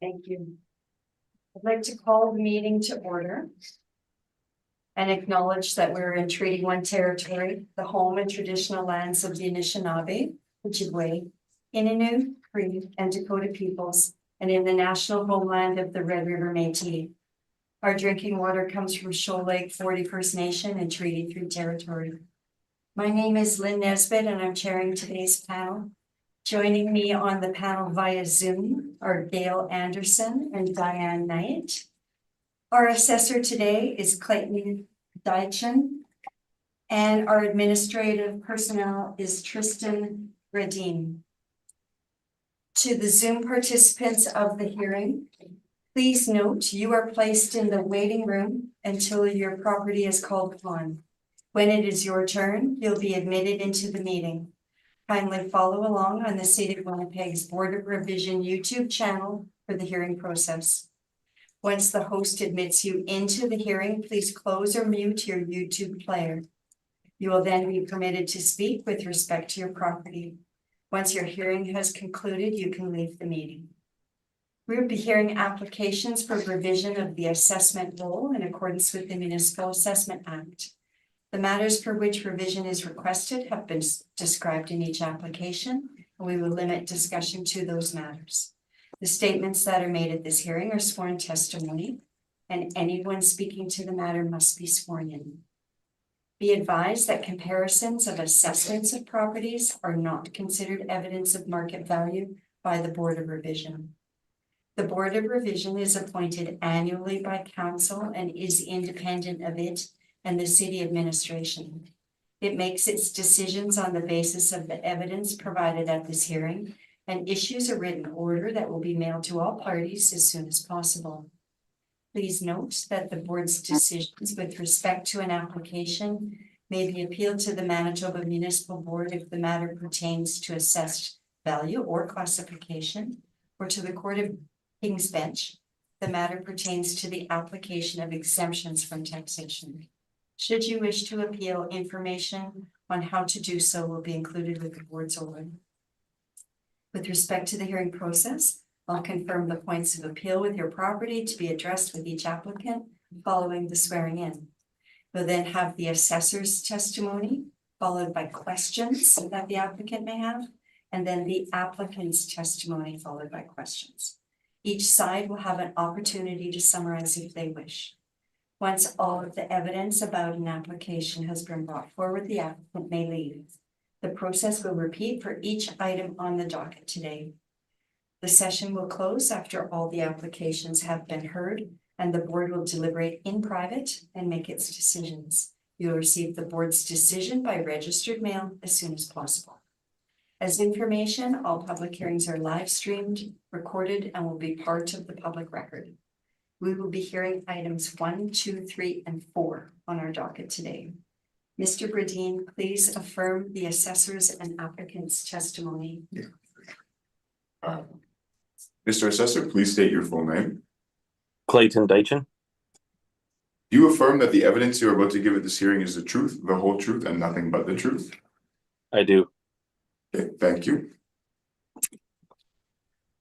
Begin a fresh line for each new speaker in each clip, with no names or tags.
Thank you. I'd like to call the meeting to order and acknowledge that we're in Treaty 1 territory, the home and traditional lands of the Anishinaabe, Ojibwe, Innu, Cree, and Dakota peoples, and in the national homeland of the Red River Métis. Our drinking water comes from Shoal Lake 40 First Nation and Treaty 3 territory. My name is Lynn Nesbitt and I'm chairing today's panel. Joining me on the panel via Zoom are Gail Anderson and Diane Knight. Our assessor today is Clayton Deitchen, and our administrative personnel is Tristan Radine. To the Zoom participants of the hearing, please note you are placed in the waiting room until your property is called upon. When it is your turn, you'll be admitted into the meeting. Kindly follow along on the City of Winnipeg's Board of Revision YouTube channel for the hearing process. Once the host admits you into the hearing, please close or mute your YouTube player. You will then be permitted to speak with respect to your property. Once your hearing has concluded, you can leave the meeting. We will be hearing applications for revision of the assessment roll in accordance with the Municipal Assessment Act. The matters for which revision is requested have been described in each application, and we will limit discussion to those matters. The statements that are made at this hearing are sworn testimony, and anyone speaking to the matter must be sworn in. Be advised that comparisons of assessments of properties are not considered evidence of market value by the Board of Revision. The Board of Revision is appointed annually by Council and is independent of it and the City Administration. It makes its decisions on the basis of the evidence provided at this hearing and issues a written order that will be mailed to all parties as soon as possible. Please note that the board's decisions with respect to an application may be appealed to the Manitoba Municipal Board if the matter pertains to assessed value or classification, or to the Court of King's Bench. The matter pertains to the application of exemptions from taxation. Should you wish to appeal, information on how to do so will be included with the board's order. With respect to the hearing process, I'll confirm the points of appeal with your property to be addressed with each applicant following the swearing in. We'll then have the assessor's testimony, followed by questions that the applicant may have, and then the applicant's testimony followed by questions. Each side will have an opportunity to summarize if they wish. Once all of the evidence about an application has been brought forward, the applicant may leave. The process will repeat for each item on the docket today. The session will close after all the applications have been heard, and the board will deliberate in private and make its decisions. You will receive the board's decision by registered mail as soon as possible. As information, all public hearings are live streamed, recorded, and will be part of the public record. We will be hearing items 1, 2, 3, and 4 on our docket today. Mr. Bradine, please affirm the assessor's and applicant's testimony.
Mr. Assessor, please state your full name.
Clayton Deitchen.
Do you affirm that the evidence you are about to give at this hearing is the truth, the whole truth, and nothing but the truth?
I do.
Okay, thank you.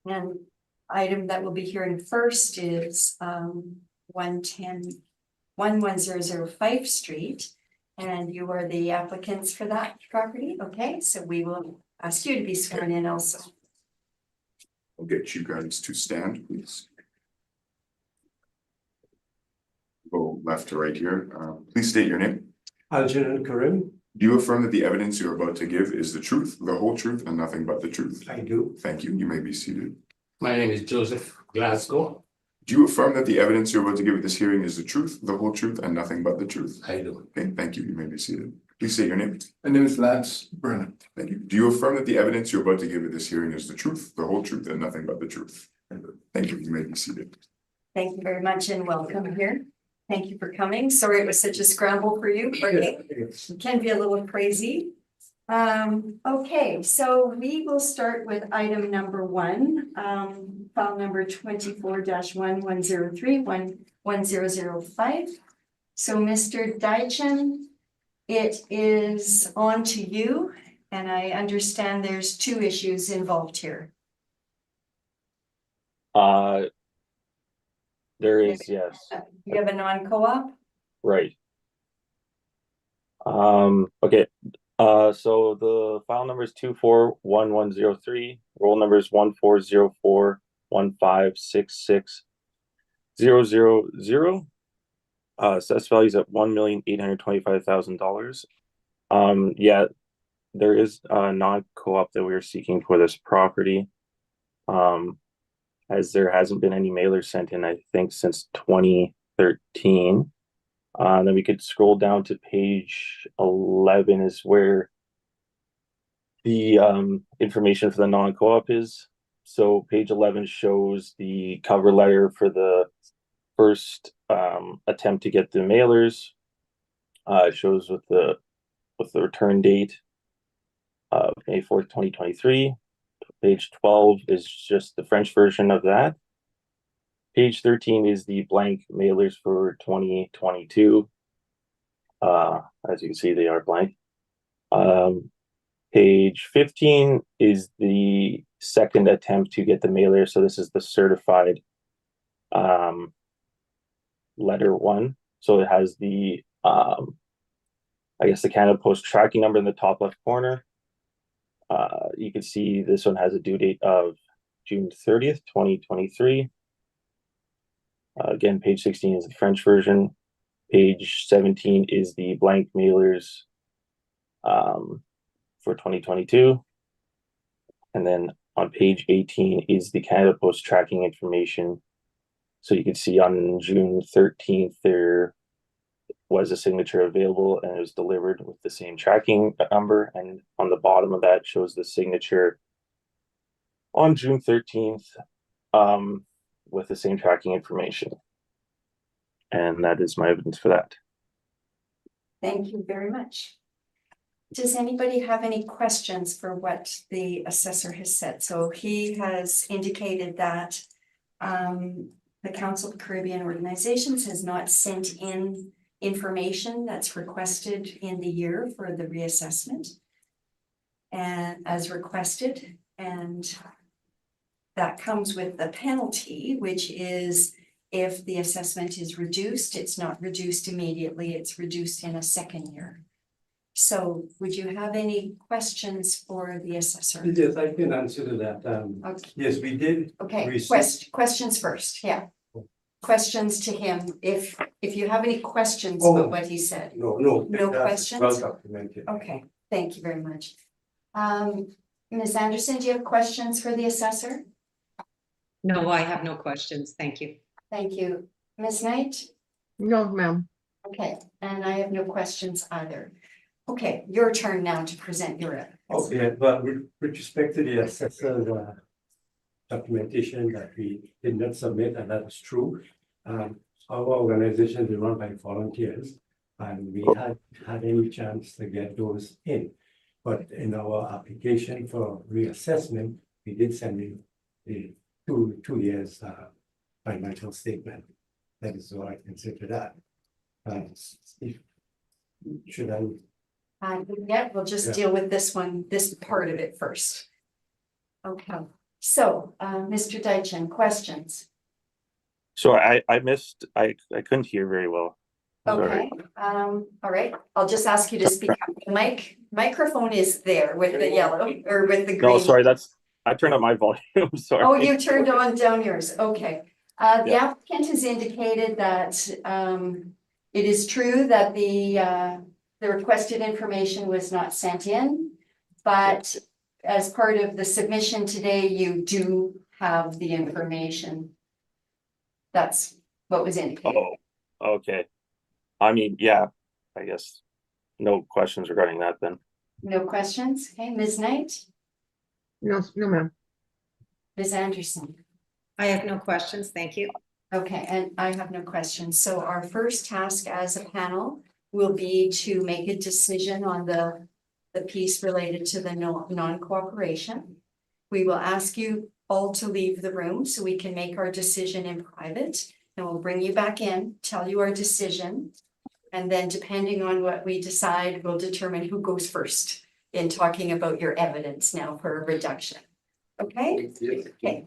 And item that we'll be hearing first is 1105 Street. And you are the applicants for that property. Okay, so we will ask you to be sworn in also.
I'll get you guys to stand, please. Go left to right here. Please state your name.
Algernon Karim.
Do you affirm that the evidence you're about to give is the truth, the whole truth, and nothing but the truth?
I do.
Thank you. You may be seated.
My name is Joseph Glasgow.
Do you affirm that the evidence you're about to give at this hearing is the truth, the whole truth, and nothing but the truth?
I do.
Okay, thank you. You may be seated. Please state your name.
My name is Lance Brennan.
Thank you. Do you affirm that the evidence you're about to give at this hearing is the truth, the whole truth, and nothing but the truth? Thank you. You may be seated.
Thank you very much and welcome here. Thank you for coming. Sorry it was such a scramble for you. It can be a little crazy. Okay, so we will start with item number 1, file number 24-1103-1005. So Mr. Deitchen, it is on to you, and I understand there's 2 issues involved here.
Uh, there is, yes,
You have a non-co-op?
right. Okay, so the file number is 241103, roll number is 1404156600. Assessed value is at $1,825,000. Yeah, there is a non-co-op that we are seeking for this property. As there hasn't been any mailers sent in, I think, since 2013. Then we could scroll down to page 11 is where the information for the non-co-op is. So page 11 shows the cover letter for the first attempt to get the mailers. It shows with the return date of May 4th, 2023. Page 12 is just the French version of that. Page 13 is the blank mailers for 2022. As you can see, they are blank. Page 15 is the second attempt to get the mailer. So this is the certified letter one. So it has the I guess the Canada Post tracking number in the top left corner. You can see this one has a due date of June 30th, 2023. Again, page 16 is the French version. Page 17 is the blank mailers for 2022. And then on page 18 is the Canada Post tracking information. So you can see on June 13th, there was a signature available and it was delivered with the same tracking number. And on the bottom of that shows the signature on June 13th with the same tracking information. And that is my evidence for that.
Thank you very much. Does anybody have any questions for what the assessor has said? So he has indicated that the Council of Caribbean Organizations has not sent in information that's requested in the year for the reassessment and as requested, and that comes with the penalty, which is if the assessment is reduced, it's not reduced immediately, it's reduced in a second year. So would you have any questions for the assessor?
Yes, I can answer to that.
Okay.
Yes, we did.
Okay,
receive-
questions first, yeah. Questions to him, if you have any questions
Oh.
about what he said.
No,
No
that's
questions?
Well documented.
Okay, thank you very much. Ms. Anderson, do you have questions for the assessor?
No, I have no questions. Thank you.
Thank you. Ms. Knight?
No, ma'am.
Okay, and I have no questions either. Okay, your turn now to present your evidence.
Okay, but with respect to the assessor documentation that we did not submit, and that is true. Our organization is run by volunteers, and we had any chance to get those in. But in our application for reassessment, we did send in the two years financial statement. That is what I consider that. Should I?
Yeah, we'll just
Yeah.
deal with this one, this part of it first. Okay, so, Mr. Deitchen, questions?
So I couldn't hear very well. Sorry.
Okay, all right, I'll just ask you to speak up. The microphone is there with the yellow or with the green.
No, sorry, I turned up my volume, sorry.
Oh, you turned on down yours, okay. The
Yeah.
applicant has indicated that it is true that the requested information was not sent in, but as part of the submission today, you do have the information. That's what was indicated.
Oh, okay. I mean, yeah, I guess no questions regarding that then.
No questions? Okay, Ms. Knight,
No, ma'am.
Ms. Anderson.
I have no questions. Thank you.
Okay, and I have no questions. So our first task as a panel will be to make a decision on the piece related to the non-cooperation. We will ask you all to leave the room so we can make our decision in private, and we'll bring you back in, tell you our decision. And then depending on what we decide, we'll determine who goes first in talking about your evidence now for a reduction. Okay? Okay.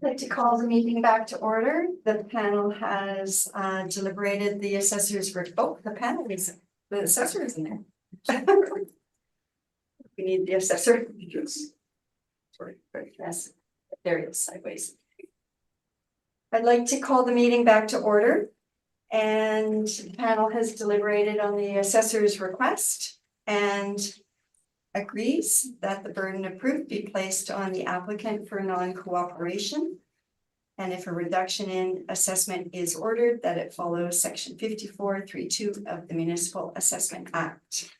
I'd like to call the meeting back to order. The panel has deliberated the assessor's the panel is, the assessor is in there. We need the assessor.
Yes. Sorry, thank you.
Yes, there he is, sideways. I'd like to call the meeting back to order. And the panel has deliberated on the assessor's request and agrees that the burden of proof be placed on the applicant for non-cooperation. And if a reduction in assessment is ordered, that it follows section 54.32 of the Municipal Assessment Act.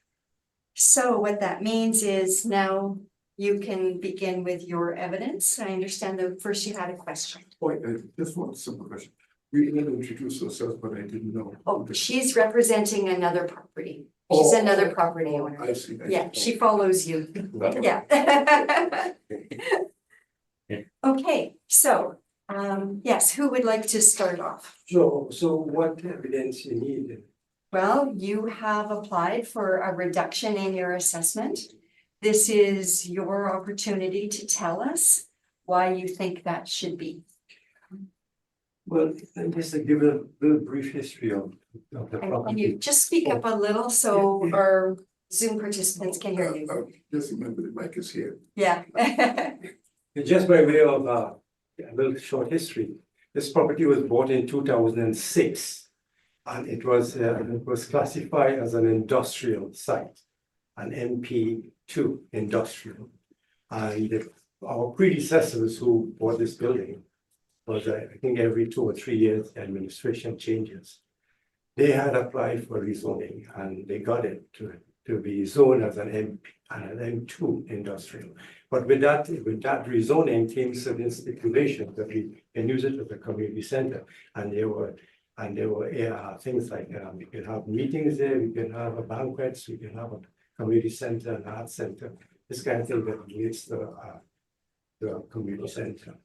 So what that means is now you can begin with your evidence. I understand that first you had a question.
Wait, just one simple question. We didn't introduce ourselves, but I didn't know.
Oh, she's representing another property. She's another property owner.
I see.
Yeah, she follows you.
That one.
Yeah. Okay, so, yes, who would like to start off?
So what evidence you need?
Well, you have applied for a reduction in your assessment. This is your opportunity to tell us why you think that should be.
Well, just to give a little brief history of the
And can
property.
you just speak up a little so our Zoom participants can hear you?
Just remember the mic is here.
Yeah.
Just by way of a little short history, this property was bought in 2006, and it was classified as an industrial site, an MP2 industrial. And our predecessors who bought this building was, I think, every 2 or 3 years, administration changes. They had applied for rezoning, and they got it to be zoned as an M2 industrial. But with that rezoning came certain stipulations that we can use it as a community center. And there were things like we can have meetings there, we can have banquets, we can have a community center, an arts center, this kind of thing that relates to the community center.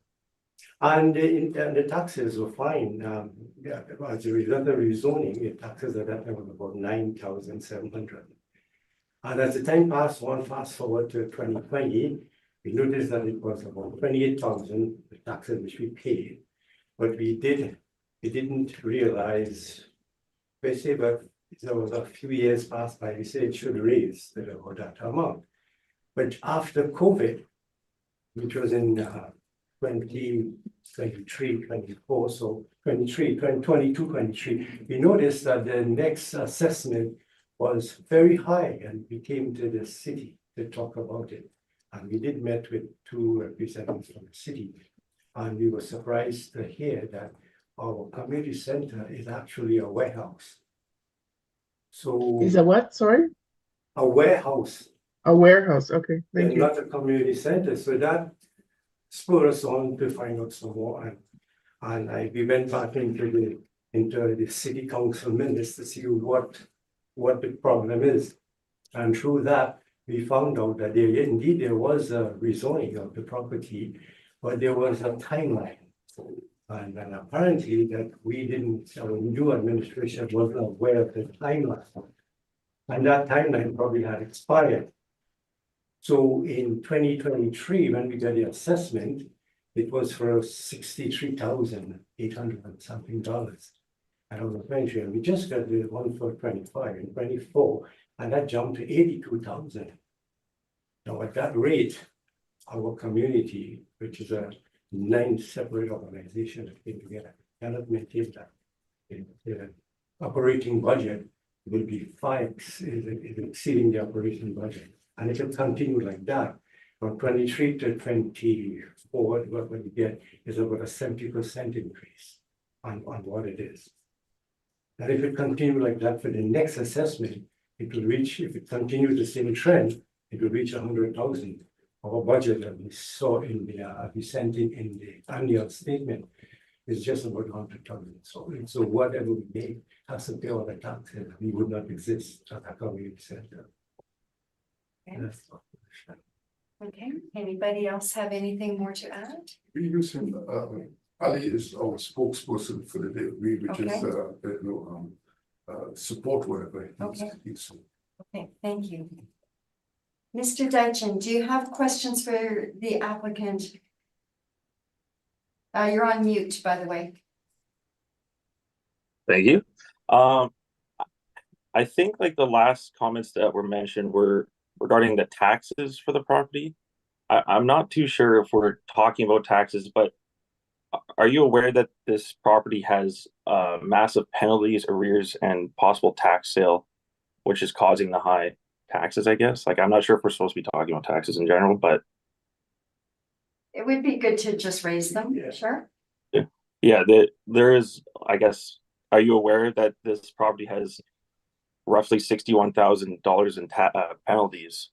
And the taxes were fine. As a result of rezoning, the taxes at that time was about 9,700. And as the time passed on, fast forward to 2020, we noticed that it was about 28,000 the taxes which we paid. But we didn't realize, basically, but there was a few years passed by, we said it should raise about that amount. But after COVID, which was in 2023, 24, so 22, 23, we noticed that the next assessment was very high, and we came to the city to talk about it. And we did meet with 2 representatives from the city, and we were surprised to hear that our community center is actually a warehouse. So
Is a what? Sorry?
a warehouse,
A warehouse. Okay, thank
and
you.
not a community center. So that spurred us on to find out some more. And we went back into the city council minutes to see what the problem is. And through that, we found out that there was a rezoning of the property, but there was a timeline. And apparently that our new administration wasn't aware of the timeline. And that timeline probably had expired. So in 2023, when we got the assessment, it was for $63,800 and something. And on the 20, and we just got the one for 25 and 24, and that jumped to 82,000. Now at that rate, our community, which is a 9 separate organizations that came together, cannot maintain that. The operating budget will be exceeding the operating budget. And if it continues like that, from 23 to 24, what we get is about a 70% increase on what it is. And if it continues like that for the next assessment, it will reach, if it continues the same trend, it will reach 100,000. Our budget that we saw in we sent in the annual statement is just about 100,000. So whatever we make has to pay all the taxes. We would not exist at a community center.
Okay, anybody else have anything more to add?
We use him, Ali is our spokesperson for the day, which is, support whatever.
Okay.
He's-
Okay, thank you. Mr. Deitchen, do you have questions for the applicant? You're on mute, by the way.
Thank you. I think like the last comments that were mentioned were regarding the taxes for the property. I'm not too sure if we're talking about taxes, but are you aware that this property has massive penalties, arrears, and possible tax sale, which is causing the high taxes, I guess? Like, I'm not sure if we're supposed to be talking about taxes in general, but
It would be good to just raise them,
Yeah.
sure.
yeah, there is, I guess, are you aware that this property has roughly $61,000 in penalties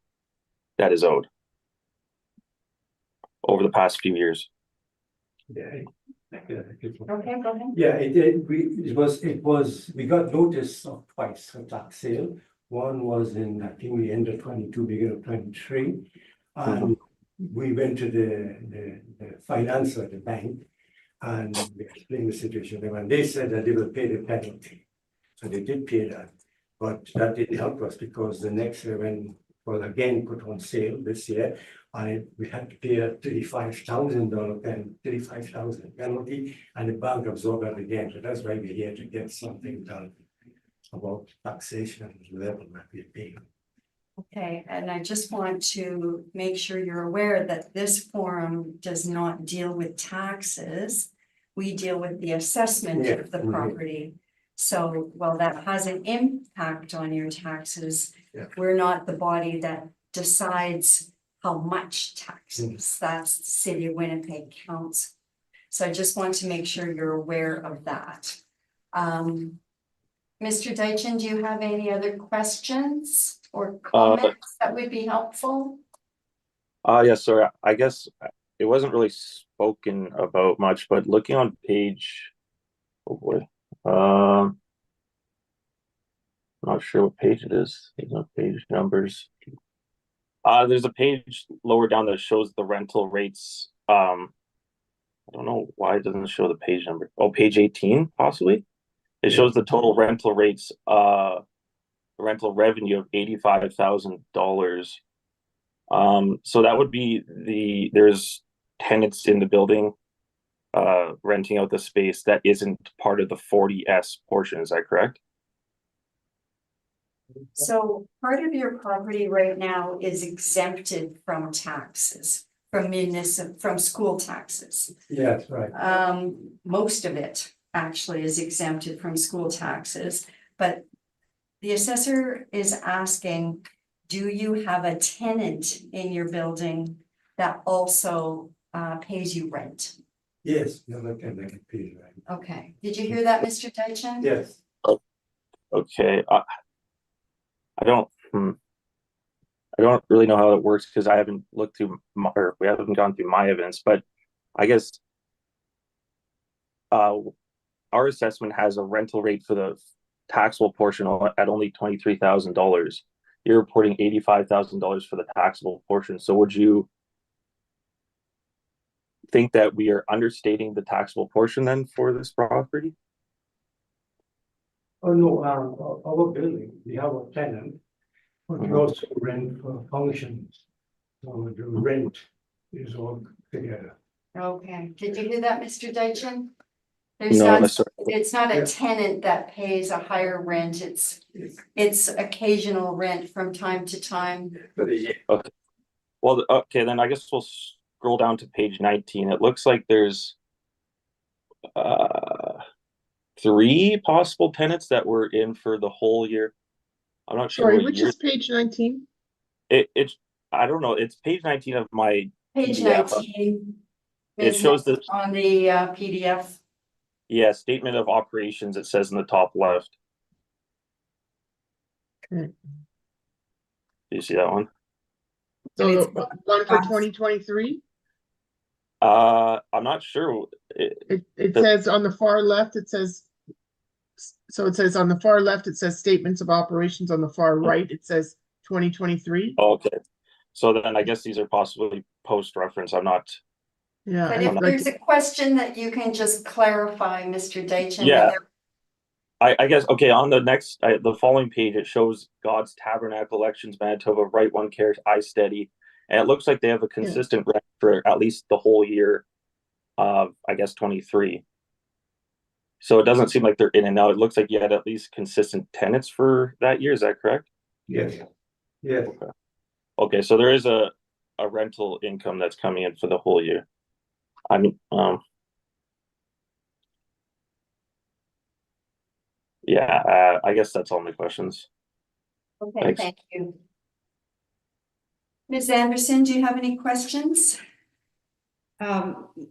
that is owed over the past few years?
Yeah.
Okay, go ahead.
Yeah, it was, we got notice of twice for tax sale. One was in, I think, the end of 22, beginning of 23. And we went to the financer, the bank, and we explained the situation. And they said that they will pay the penalty. So they did pay that. But that didn't help us because the next year when was again put on sale this year, we had to pay a $35,000 $35,000 penalty, and the bank absorbed that again. So that's why we're here to get something done about taxation level that we're paying.
Okay, and I just want to make sure you're aware that this forum does not deal with taxes. We deal with the assessment
Yeah,
of the
mhm.
property. So while that has an impact on your taxes,
Yeah.
we're not the body that decides how much taxes. That's the city of Winnipeg counts. So I just want to make sure you're aware of that. Mr. Deitchen, do you have any other questions or comments that would be helpful?
Yes, sir. I guess it wasn't really spoken about much, but looking on page, oh boy, I'm not sure what page it is. There's no page numbers. There's a page lower down that shows the rental rates. I don't know why it doesn't show the page number. Oh, page 18, possibly. It shows the total rental rates, rental revenue of $85,000. So that would be there's tenants in the building renting out the space that isn't part of the 40S portion. Is that correct?
So part of your property right now is exempted from taxes, from school taxes.
Yes, right.
Most of it actually is exempted from school taxes, but the assessor is asking, do you have a tenant in your building that also pays you rent?
Yes, no, that can pay, right?
Okay, did you hear that, Mr. Deitchen?
Yes.
Okay. I don't. I don't really know how it works because I haven't looked through or we haven't gone through my evidence, but I guess our assessment has a rental rate for the taxable portion at only $23,000. You're reporting $85,000 for the taxable portion. So would you think that we are understating the taxable portion then for this property?
Oh, no, our building, we have a tenant, but we also rent for functions. So the rent is all together.
Okay, did you hear that, Mr. Deitchen? There's
No,
not,
necessarily.
it's not a
Yeah.
tenant that pays a higher rent, it's occasional rent from time to time.
But yeah,
Okay. Well, okay, then I guess we'll scroll down to page 19. It looks like there's 3 possible tenants that were in for the whole year. I'm not sure
Sorry,
what
which
year.
is page 19?
It's I don't know. It's page 19 of my
Page
PDF.
19.
It shows the
On the PDF.
statement of operations. It says in the top left.
Okay.
Do you see that one?
So
it's
the one for
fast.
2023,
I'm not sure.
it
The-
says on the far left, it says, so it says on the far left, it says statements of operations. On the far right, it says 2023.
Okay, so then I guess these are possibly post reference. I'm not.
Yeah,
But
I
if
like,
there's a question that you can just clarify, Mr. Deitchen.
Yeah.
whether-
I guess okay. On the next, the following page, it shows God's Tabernacle Elections Manitoba, right one cares, I steady, and it looks like they have a consistent rent for at least the whole year. of, I guess, 23. So it doesn't seem like they're in and out. It looks like you had at least consistent tenants for that year. Is that correct?
Yes, yes.
Okay, so there is a rental income that's coming in for the whole year. I mean, yeah, I guess that's all my questions.
Okay,
Thanks.
thank you. Ms. Anderson, do you have any questions?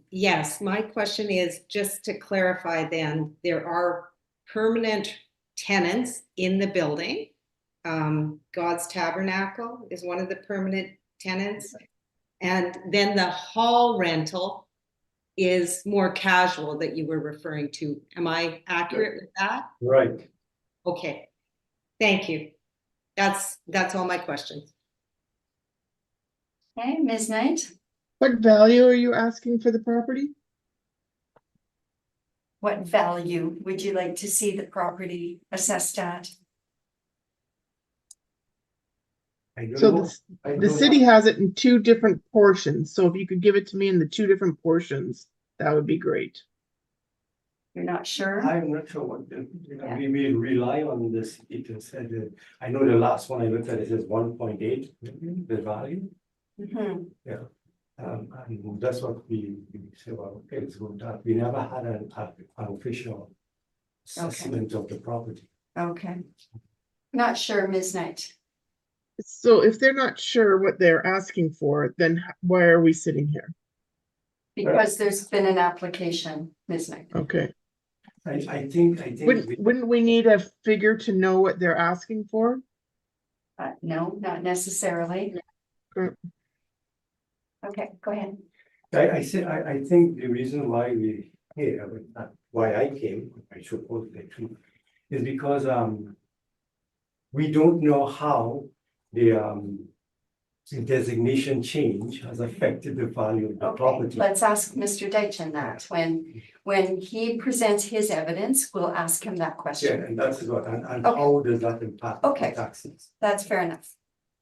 Yes, my question is, just to clarify then, there are permanent tenants in the building. God's Tabernacle is one of the permanent tenants. And then the hall rental is more casual that you were referring to. Am I accurate with that?
Right.
Okay, thank you. That's all my questions.
Okay, Ms. Knight,
What value are you asking for the property?
what value would you like to see the property assessed at?
I don't
So
know. I
the
don't
city
know.
has it in two different portions, so if you could give it to me in the two different portions, that would be great.
You're not sure?
I'm not sure what we rely on this. It said, I know the last one I looked at, it says 1.8 million, the value.
Mhm.
And that's what we say, well, okay, let's go with that. We never had an official assessment of the property.
Okay. Not sure, Ms. Knight.
So if they're not sure what they're asking for, then why are we sitting here?
Because there's been an application, Ms. Knight.
Okay,
I think.
wouldn't we need a figure to know what they're asking for?
No, not necessarily.
Sure.
Okay, go ahead.
I think the reason why we here, why I came, I suppose actually, is because we don't know how the designation change has affected the value of the
Okay,
property.
let's ask Mr. Deitchen that. When he presents his evidence, we'll ask him that
Yeah,
question.
and that's what, and
Okay.
how does that impact the
Okay.
taxes?
That's fair enough.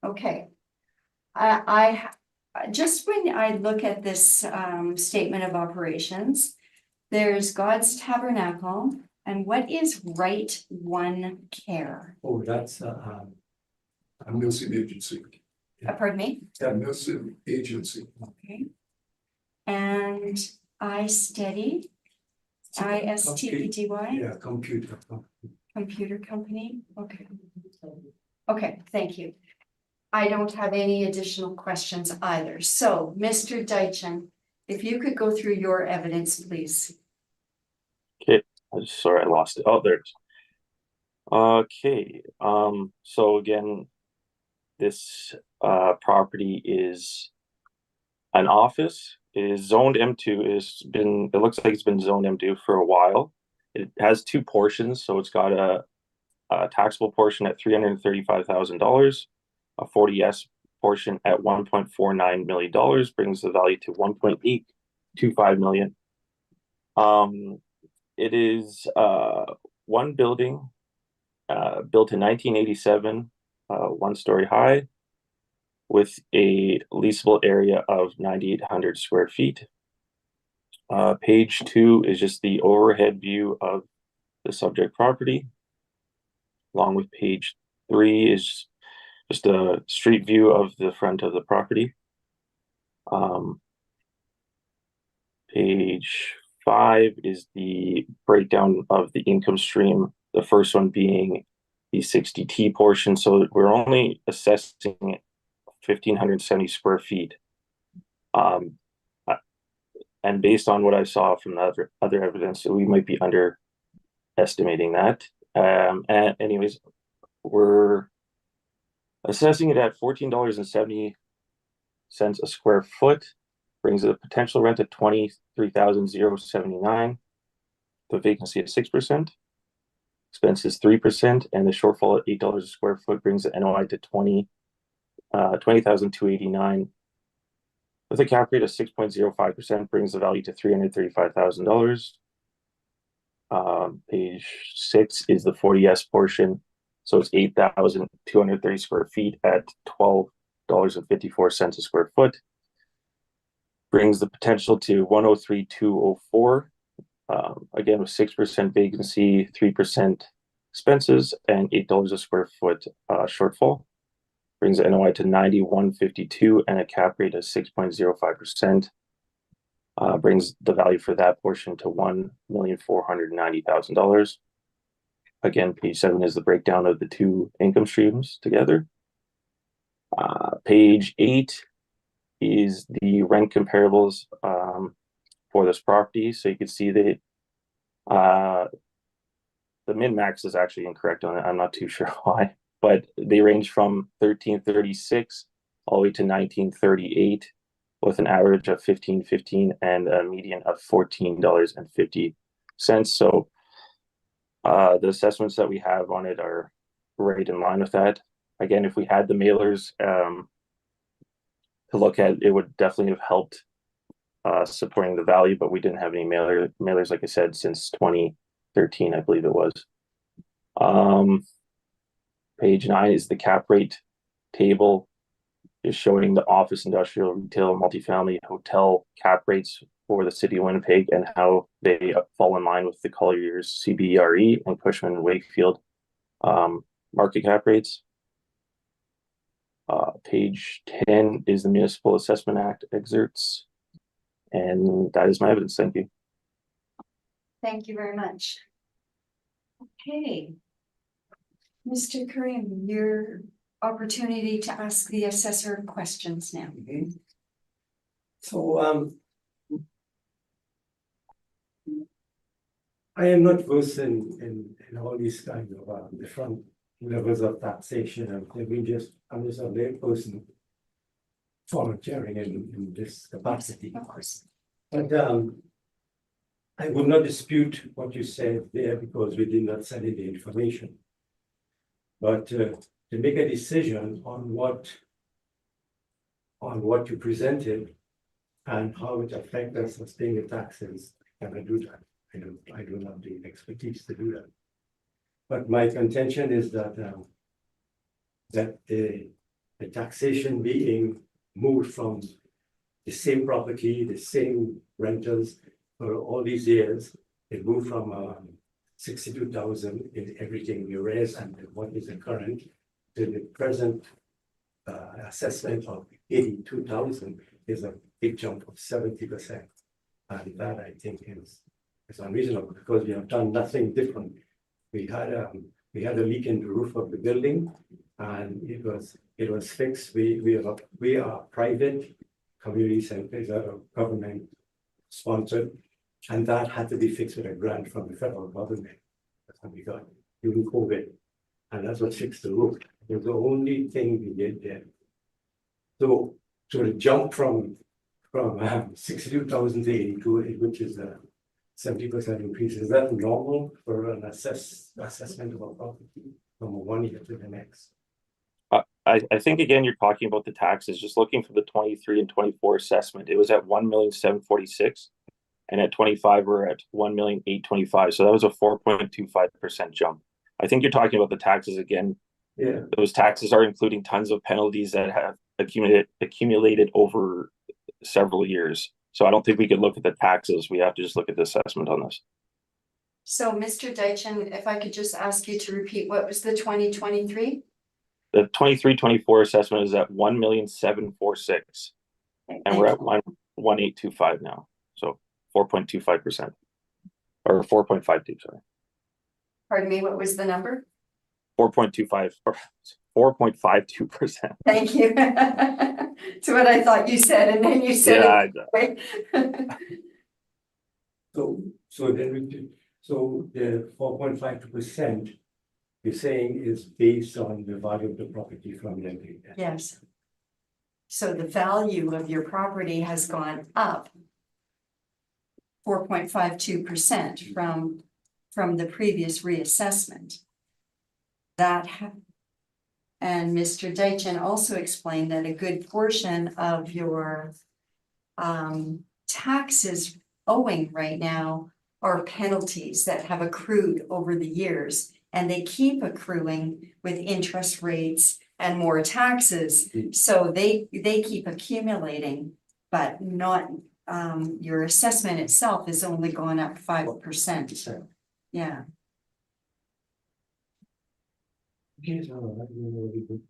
Okay. I just when I look at this statement of operations, there's God's Tabernacle, and what is Right One Care?
Oh, that's
A Milson agency.
Pardon me?
A Milson agency.
Okay. And iSteady, ISTEDY,
yeah, computer.
computer company, okay. Okay, thank you. I don't have any additional questions either, so Mr. Deitchen, if you could go through your evidence, please.
Okay, sorry, I lost it. Oh, there it is. Okay, so again, this property is an office, is zoned M2, it looks like it's been zoned M2 for a while. It has two portions, so it's got a taxable portion at $335,000, a 40S portion at $1.49 million, brings the value to $1.825 million. It is one building built in 1987, 1-story high, with a leasable area of 9,800 square feet. Page 2 is just the overhead view of the subject property, along with page 3 is just a street view of the front of the property. Page 5 is the breakdown of the income stream, the first one being the 60T portion, so we're only assessing 1,570 square feet. And based on what I saw from the other evidence, we might be underestimating that. And anyways, we're assessing it at $14.70 a square foot, brings the potential rent at $23,079, the vacancy at 6%, expenses 3%, and the shortfall at $8 a square foot brings the NOI to $20,289. With a cap rate of 6.05%, brings the value to $335,000. Page 6 is the 40S portion. So it's 8,230 square feet at $12.54 a square foot. brings the potential to 103,204. Again, with 6% vacancy, 3% expenses, and $8 a square foot shortfall. Brings the NOI to 91.52 and a cap rate of 6.05%. Brings the value for that portion to $1,490,000. Again, page 7 is the breakdown of the two income streams together. Page 8 is the rent comparables for this property. So you can see that the min-max is actually incorrect on it. I'm not too sure why, but they range from 1336 all the way to 1938 with an average of 15.15 and a median of $14.50. So the assessments that we have on it are right in line with that. Again, if we had the mailers to look at, it would definitely have helped supporting the value, but we didn't have any mailers, like I said, since 2013, I believe it was. Page 9 is the cap rate table, is showing the office, industrial, retail, multifamily, hotel cap rates for the city of Winnipeg and how they fall in line with the Colliers CBRE and Cushman Wakefield market cap rates. Page 10 is the Municipal Assessment Act excerpts. And that is my evidence. Thank you.
Thank you very much. Okay. Mr. Karim, your opportunity to ask the assessor questions now.
So, I am not versed in all these kinds of different levels of taxation, and I'm just a lay person volunteering in this capacity.
Of course.
But I would not dispute what you said there because we did not send in the information. But to make a decision on what you presented and how it affects us as paying the taxes, I cannot do that. I don't have the expertise to do that. But my contention is that the taxation being moved from the same property, the same rentals for all these years, it moved from 62,000 in everything, the arrears and what is the current, to the present assessment of 82,000 is a big jump of 70%. And that I think is unreasonable because we have done nothing different. We had a leak in the roof of the building, and it was fixed. We are private community centers that are government sponsored, and that had to be fixed with a grant from the federal government. That's what we got during COVID, and that's what fixed the roof. It was the only thing we did there. So the jump from 62,000 to 82, which is a 70% increase, is that normal for an assessment of a property from one year to the next?
I think again you're talking about the taxes. Just looking for the 23 and 24 assessment, it was at 1,746,000, and at 25 we're at 1,825,000. So that was a 4.25% jump. I think you're talking about the taxes again.
Yeah,
Those taxes are including tons of penalties that have accumulated over several years. So I don't think we could look at the taxes. We have to just look at the assessment on this.
So Mr. Deitchen, if I could just ask you to repeat, what was the 2023?
The 23-24 assessment is at 1,746,000, and we're at 1,825 now. So 4.25%, or 4.52. Sorry.
Pardon me. What was the number?
4.25 or 4.52%.
Thank you. To what I thought you said, and then you said it.
So the 4.52% you're saying is based on the value of the property from the date.
Yes. So the value of your property has gone up 4.52% from the previous reassessment. And Mr. Deitchen also explained that a good portion of your taxes owing right now are penalties that have accrued over the years, and they keep accruing with interest rates and more taxes. So they keep accumulating. but not, your assessment itself is only going up 5%. Yeah,
Okay, so,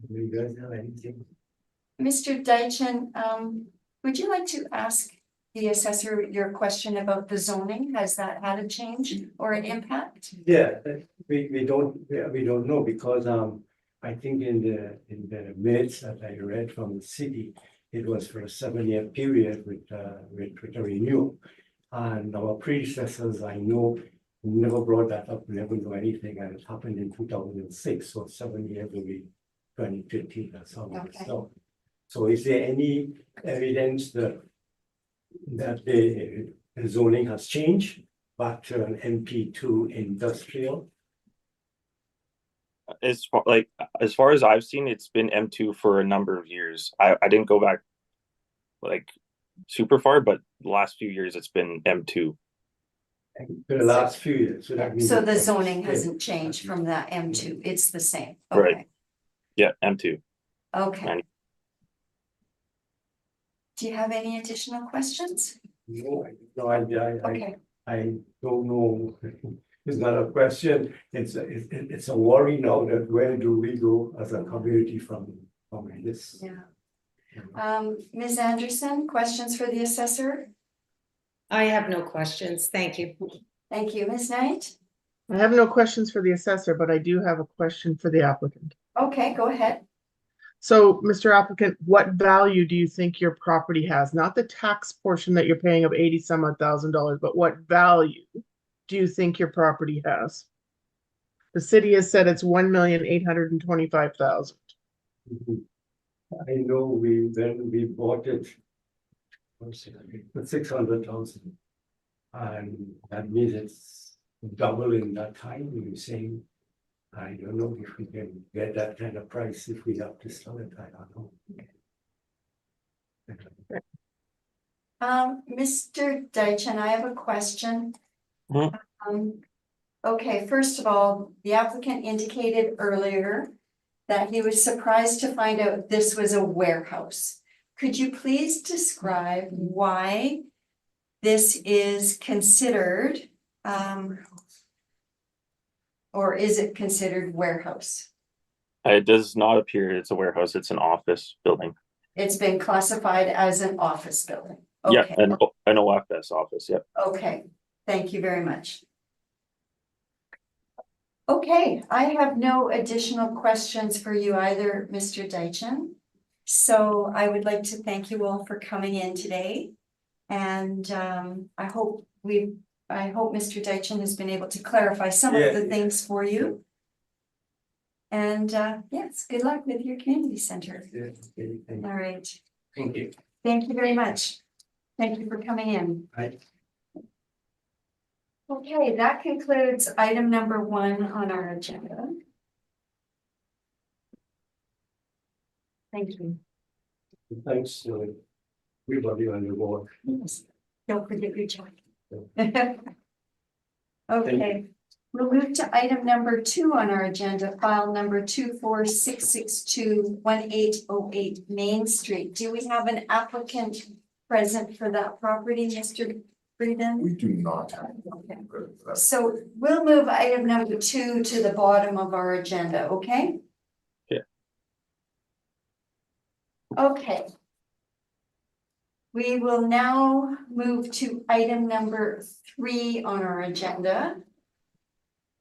you guys have anything?
Mr. Deitchen, would you like to ask the assessor your question about the zoning? Has that had a change or an impact?
Yeah, we don't know because, I think in the minutes that I read from the city, it was for a 7-year period with a renewal. And our predecessors, I know, never brought that up, never knew anything, and it happened in 2006, so 7 years will be 2015 or something.
Okay.
So is there any evidence that the zoning has changed back to an MP2 industrial?
As far as I've seen, it's been M2 for a number of years. I didn't go back like super far, but the last few years it's been M2.
For the last few years, so that means.
So the zoning hasn't changed from that M2, it's the same,
Right.
okay,
Yeah, M2.
okay.
And-
Do you have any additional questions?
No,
Okay,
I don't know. It's not a question. It's a worry now that where do we go as a community from this?
yeah. Ms. Anderson, questions for the assessor?
I have no questions. Thank you.
Thank you, Ms. Knight.
I have no questions for the assessor, but I do have a question for the applicant.
Okay, go ahead.
So, Mr. Applicant, what value do you think your property has? Not the tax portion that you're paying of 80-some odd thousand dollars, but what value do you think your property has? The city has said it's $1,825,000.
I know when we bought it. For 600,000. And that means it's double in that time, you're saying. I don't know if we can get that kind of price if we have to sell it, I don't know.
Mr. Deitchen, I have a question.
Mhm.
Okay, first of all, the applicant indicated earlier that he was surprised to find out this was a warehouse. Could you please describe why this is considered, or is it considered warehouse?
It does not appear it's a warehouse, it's an office building.
It's been classified as an office building.
Yeah,
Okay,
an OFS office, yep.
okay, thank you very much. Okay, I have no additional questions for you either, Mr. Deitchen. So I would like to thank you all for coming in today. And I hope Mr. Deitchen has been able to clarify some of the things for you. And yes, good luck with your community center. All right,
Thank you.
thank you very much. Thank you for coming in.
Right.
Okay, that concludes item number 1 on our agenda. Thank you.
Thanks to everybody on the board.
Yes, don't forget your jacket.
Thank
Okay, we'll move to item number 2 on our agenda, file number 246621808 Main Street. Do we have an applicant present for that property, Mr. Frieden?
We do not.
Okay. So we'll move item number 2 to the bottom of our agenda, okay?
Yeah.
Okay. We will now move to item number 3 on our agenda.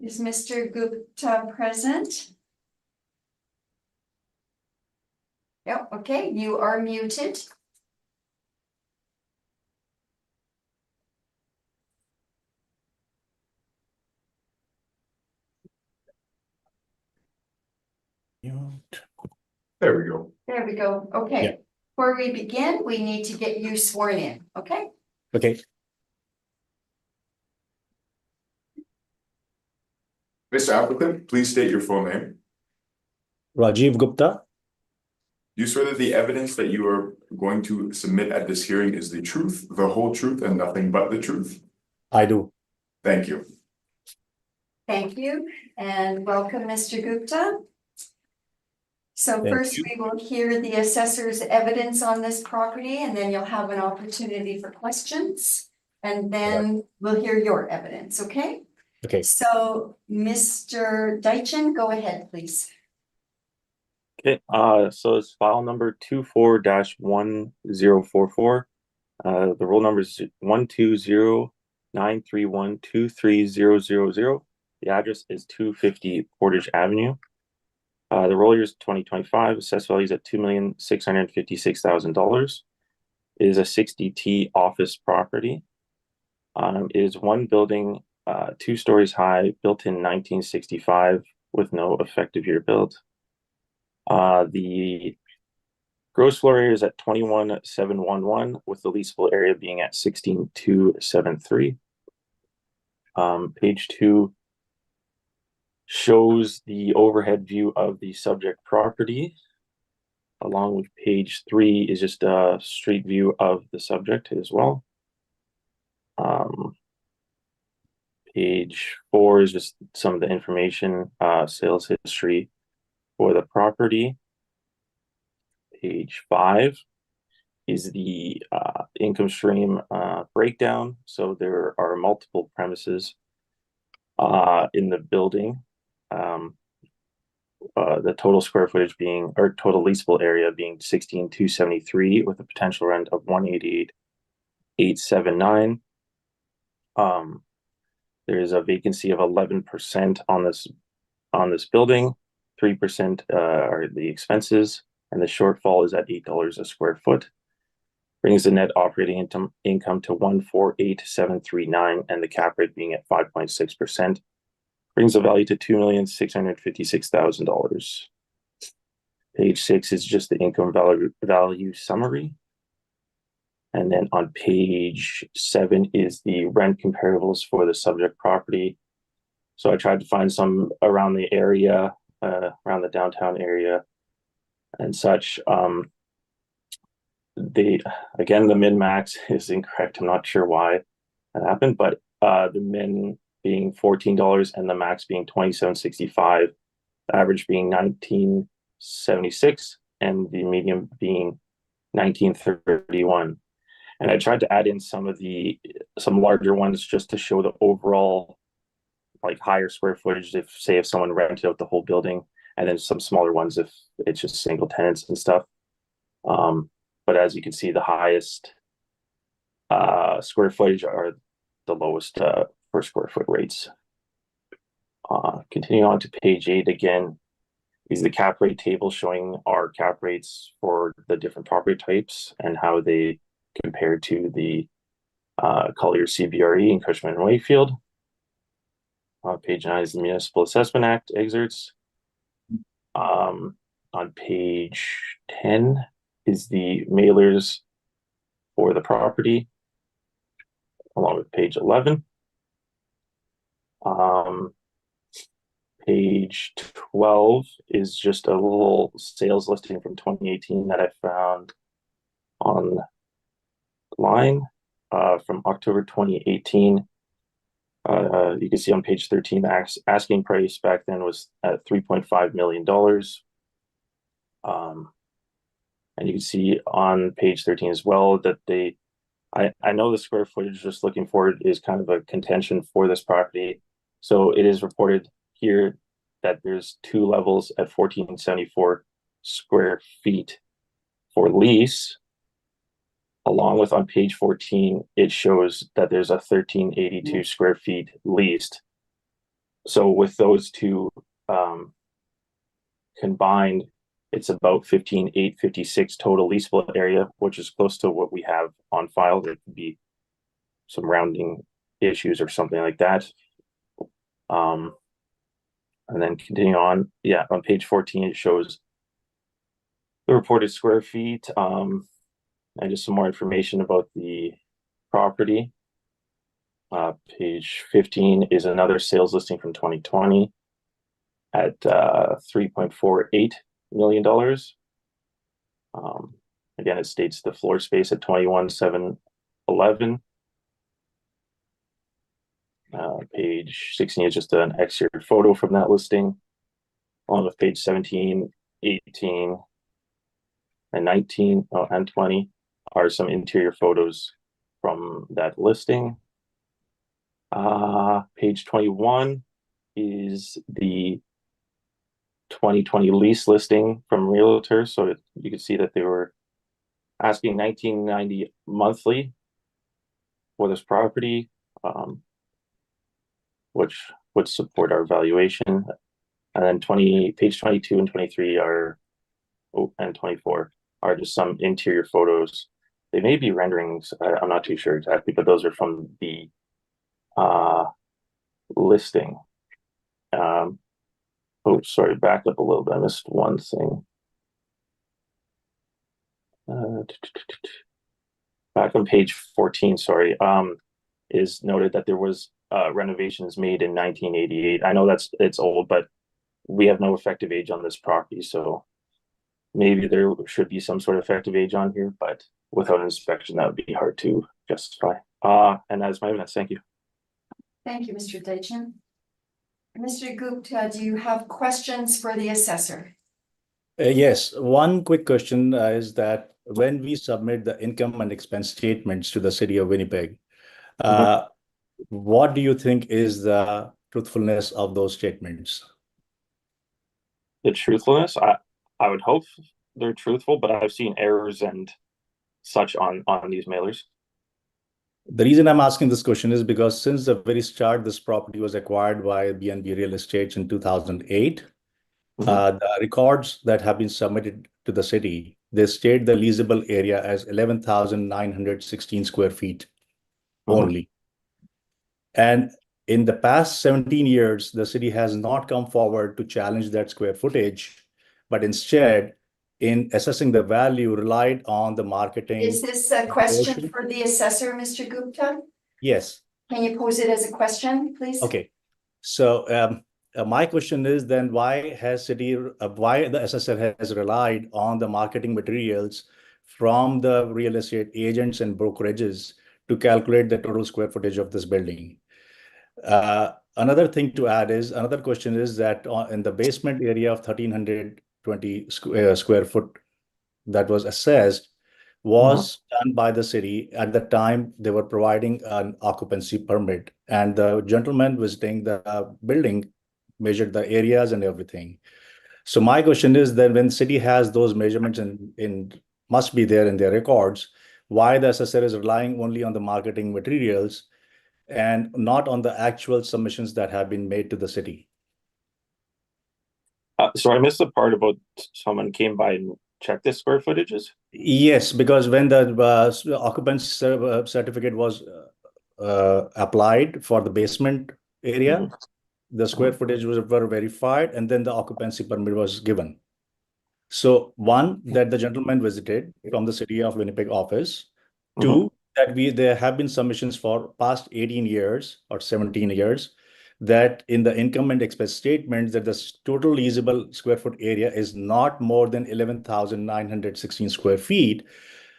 Is Mr. Gupta present? Yep, okay, you are muted.
There we go.
There we go, okay. Before we begin, we need to get you sworn in, okay?
Okay,
Mr. Applicant, please state your full name.
Rajiv Gupta.
You swear that the evidence that you are going to submit at this hearing is the truth, the whole truth, and nothing but the truth?
I do.
Thank you.
Thank you, and welcome, Mr. Gupta. So
Thank
first we will hear the assessor's evidence on this property and then you'll have an opportunity for questions. And then we'll hear your evidence, okay?
Okay.
So Mr. Deitchen, go ahead, please.
Okay, so it's file number 24-1044. The roll number is 120-931-23000. The address is 250 Portage Avenue. The roll year is 2025. Assessed value is at $2,656,000. It is a 60T office property. It is one building, 2 stories high, built in 1965 with no effective year built. The gross floor area is at 21,711 with the leasable area being at 16,273. Page 2 shows the overhead view of the subject property, along with page 3 is just a street view of the subject as well. Page 4 is just some of the information, sales history for the property. Page 5 is the income stream breakdown. So there are multiple premises in the building. The total square footage being, or total leasable area being 16,273 with a potential rent of 188,879. There is a vacancy of 11% on this building. 3% are the expenses, and the shortfall is at $8 a square foot. Brings the net operating income to 148,739, and the cap rate being at 5.6%. Brings the value to $2,656,000. Page 6 is just the income value summary. And then on page 7 is the rent comparables for the subject property. So I tried to find some around the area, around the downtown area and such. The min-max is incorrect. I'm not sure why that happened, but the min being $14 and the max being $27.65, the average being $19.76, and the median being $19.31. And I tried to add in some larger ones just to show the overall like higher square footage if someone rented out the whole building, and then some smaller ones if it's just single tenants and stuff. But as you can see, the highest square footage are the lowest per square foot rates. Continuing on to page 8 again is the cap rate table showing our cap rates for the different property types and how they compare to the Collier CBRE in Cushman and Wakefield. Page 9 is the Municipal Assessment Act excerpts. On page 10 is the mailers for the property, along with page 11. Page 12 is just a little sales listing from 2018 that I found online from October 2018. You can see on page 13, the asking price back then was at $3.5 million. And you can see on page 13 as well that I know the square footage just looking for it is kind of a contention for this property. So it is reported here that there's 2 levels at 1,474 square feet for lease. Along with on page 14, it shows that there's a 1,382 square feet leased. So with those two combined, it's about 15,856 total leasable area, which is close to what we have on file. There could be some rounding issues or something like that. And then continuing on, on page 14, it shows the reported square feet. And just some more information about the property. Page 15 is another sales listing from 2020 at $3.48 million. Again, it states the floor space at 21,711. Page 16 is just an excerpt photo from that listing. Along with page 17 18 and 19 and 20 are some interior photos from that listing. Page 21 is the 2020 lease listing from Realtor. So you can see that they were asking $19.90 monthly for this property, which would support our valuation. And then page 22 and 23 and 24 are just some interior photos. They may be renderings, I'm not too sure exactly, but those are from the listing. Oh, sorry, back up a little bit. I missed one thing. Back on page 14, sorry, is noted that there was renovations made in 1988. I know it's old, but we have no effective age on this property, so maybe there should be some sort of effective age on here, but without inspection, that would be hard to justify. And that is my evidence. Thank you.
Thank you, Mr. Deitchen. Mr. Gupta, do you have questions for the assessor?
Yes, one quick question is that when we submit the income and expense statements to the city of Winnipeg, what do you think is the truthfulness of those statements?
The truthfulness, I would hope they're truthful, but I've seen errors and such on these mailers.
The reason I'm asking this question is because since the very start, this property was acquired by BNB Real Estate in 2008. The records that have been submitted to the city, they state the leasable area as 11,916 square feet only. And in the past 17 years, the city has not come forward to challenge that square footage, but instead, in assessing the value, relied on the marketing.
Is this a question
portion.
for the assessor, Mr. Gupta?
Yes.
Can you pose it as a question, please?
Okay. So my question is then why the assessor has relied on the marketing materials from the real estate agents and brokerages to calculate the total square footage of this building? Another thing to add is, another question is that in the basement area of 1,320 square foot that was assessed was done by the city. At the time, they were providing an occupancy permit, and the gentleman visiting the building measured the areas and everything. So my question is that when city has those measurements and must be there in their records, why the assessor is relying only on the marketing materials and not on the actual submissions that have been made to the city?
So I missed the part about someone came by and checked the square footages?
Yes, because when the occupancy certificate was applied for the basement area, the square footage were verified, and then the occupancy permit was given. So one, that the gentleman visited from the city of Winnipeg office. Two, that there have been submissions for past 18 years or 17 years that in the income and expense statements that the total leasable square foot area is not more than 11,916 square feet.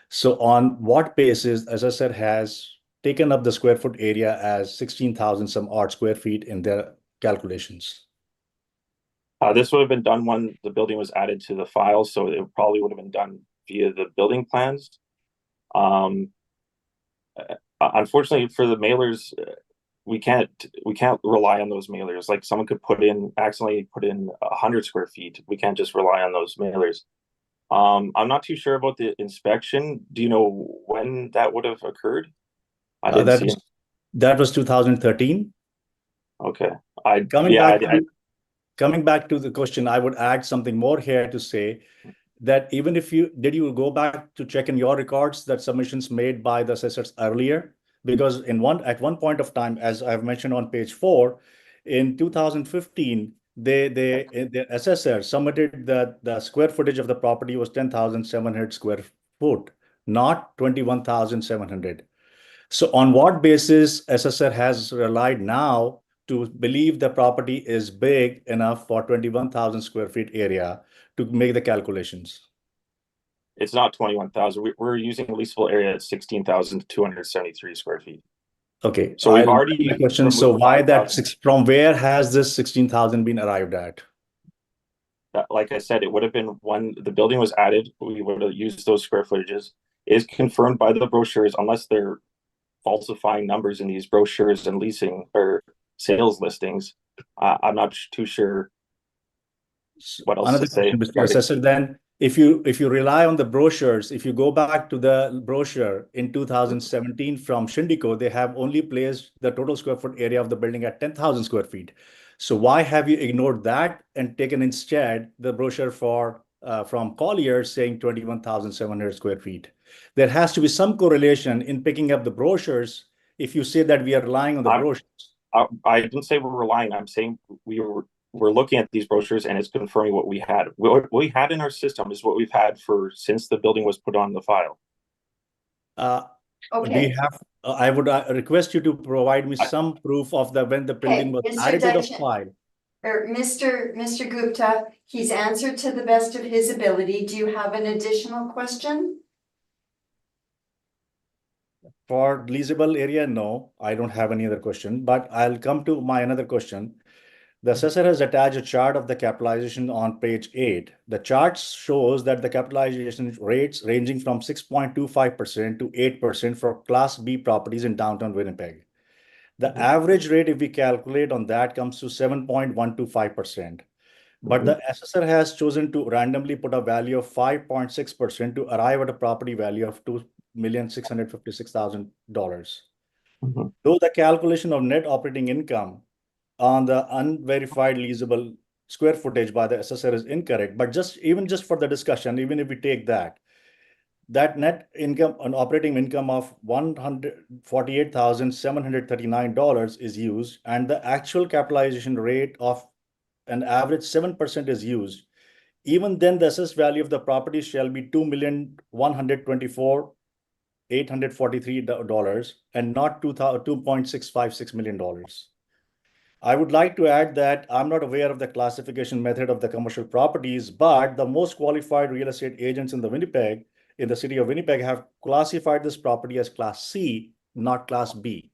So on what basis assessor has taken up the square foot area as 16,000 some odd square feet in their calculations?
This would have been done when the building was added to the file, so it probably would have been done via the building plans. Unfortunately for the mailers, we can't rely on those mailers. Like someone could accidentally put in 100 square feet. We can't just rely on those mailers. I'm not too sure about the inspection. Do you know when that would have occurred?
That was 2013.
Okay.
Coming back to the question, I would add something more here to say that even if did you go back to check in your records that submissions made by the assessors earlier? Because at one point of time, as I've mentioned on page 4, in 2015, the assessor submitted that the square footage of the property was 10,700 square foot, not 21,700. So on what basis assessor has relied now to believe the property is big enough for 21,000 square feet area to make the calculations?
It's not 21,000. We're using a leasable area at 16,273 square feet.
Okay.
So we've already
question. So why that from where has this 16,000 been arrived at?
like I said, it would have been when the building was added, we would have used those square footages. It is confirmed by the brochures, unless they're falsifying numbers in these brochures and leasing or sales listings. I'm not too sure what else
Another
to say.
question, Mr. Assessor, then if you rely on the brochures, if you go back to the brochure in 2017 from Shindico, they have only placed the total square foot area of the building at 10,000 square feet. So why have you ignored that and taken instead the brochure for from Collier saying 21,700 square feet? There has to be some correlation in picking up the brochures if you say that we are relying on the brochures.
I didn't say we're relying. I'm saying we're looking at these brochures and it's confirming what we had. What we had in our system is what we've had for since the building was put on the file.
Do you have? I would request you to provide me some proof of when the building was
Mr.
added to the
Dykshan.
file.
Mr. Gupta, he's answered to the best of his ability. Do you have an additional question?
For leasable area, no, I don't have any other question, but I'll come to my another question. The assessor has attached a chart of the capitalization on page 8. The chart shows that the capitalization rates ranging from 6.25% to 8% for Class B properties in downtown Winnipeg. The average rate, if we calculate on that, comes to 7.125%. But the assessor has chosen to randomly put a value of 5.6% to arrive at a property value of $2,656,000. Though the calculation of net operating income on the unverified leasable square footage by the assessor is incorrect, but just for the discussion, even if we take that net income and operating income of $148,739 is used, and the actual capitalization rate of an average 7% is used, even then the assessed value of the property shall be $2,124,843 and not $2.656 million. I would like to add that I'm not aware of the classification method of the commercial properties, but the most qualified real estate agents in the city of Winnipeg have classified this property as Class C, not Class B.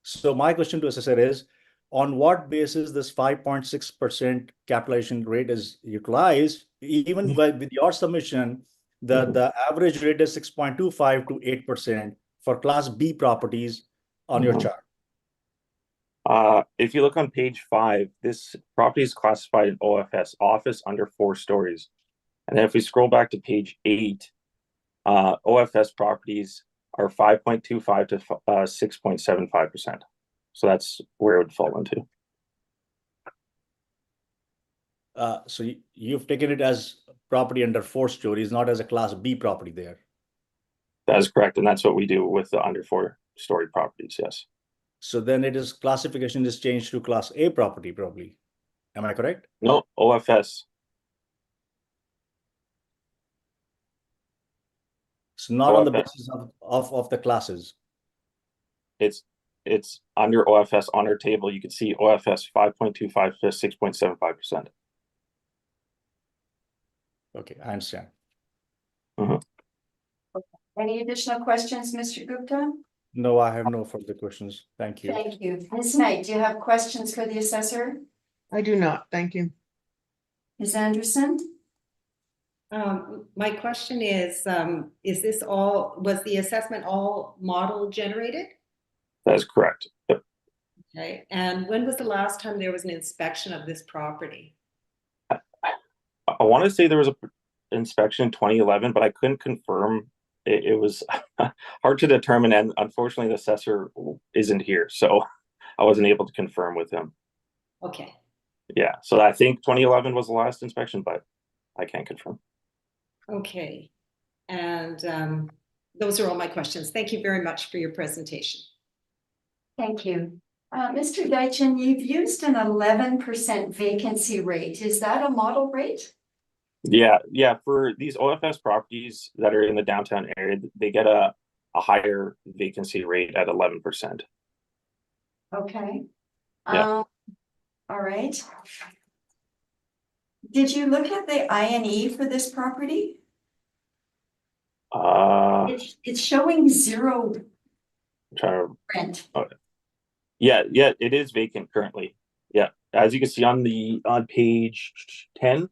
So my question to assessor is, on what basis this 5.6% capitalization rate is utilized? Even with your submission, the average rate is 6.25 to 8% for Class B properties on your chart.
If you look on page 5, this property is classified in OFS, office under 4 stories. And then if we scroll back to page 8, OFS properties are 5.25 to 6.75%. So that's where it would fall into.
So you've taken it as property under 4 stories, not as a Class B property there.
That is correct. And that's what we do with the under 4-story properties, yes.
So then classification is changed to Class A property, probably. Am I correct?
No, OFS.
It's not
OFS.
on the basis of the classes.
It's under OFS on our table. You can see OFS 5.25 to 6.75%.
Okay, I understand.
Any additional questions, Mr. Gupta?
No, I have no further questions. Thank you.
Thank you. Ms. Knight, do you have questions for the assessor?
I do not, thank you.
Ms. Anderson?
My question is was the assessment all model generated?
That is correct. Yep.
Okay, and when was the last time there was an inspection of this property?
I want to say there was an inspection in 2011, but I couldn't confirm. It was hard to determine, and unfortunately the assessor isn't here, so I wasn't able to confirm with him.
Okay.
Yeah, so I think 2011 was the last inspection, but I can't confirm.
Okay, and those are all my questions. Thank you very much for your presentation.
Thank you. Mr. Dykshan, you've used an 11% vacancy rate. Is that a model rate?
Yeah. For these OFS properties that are in the downtown area, they get a higher vacancy rate at 11%.
Okay.
Yeah.
All right. Did you look at the I&E for this property? It's showing 0
I'm trying to
rent.
Yeah, it is vacant currently. Yeah, as you can see on page 10,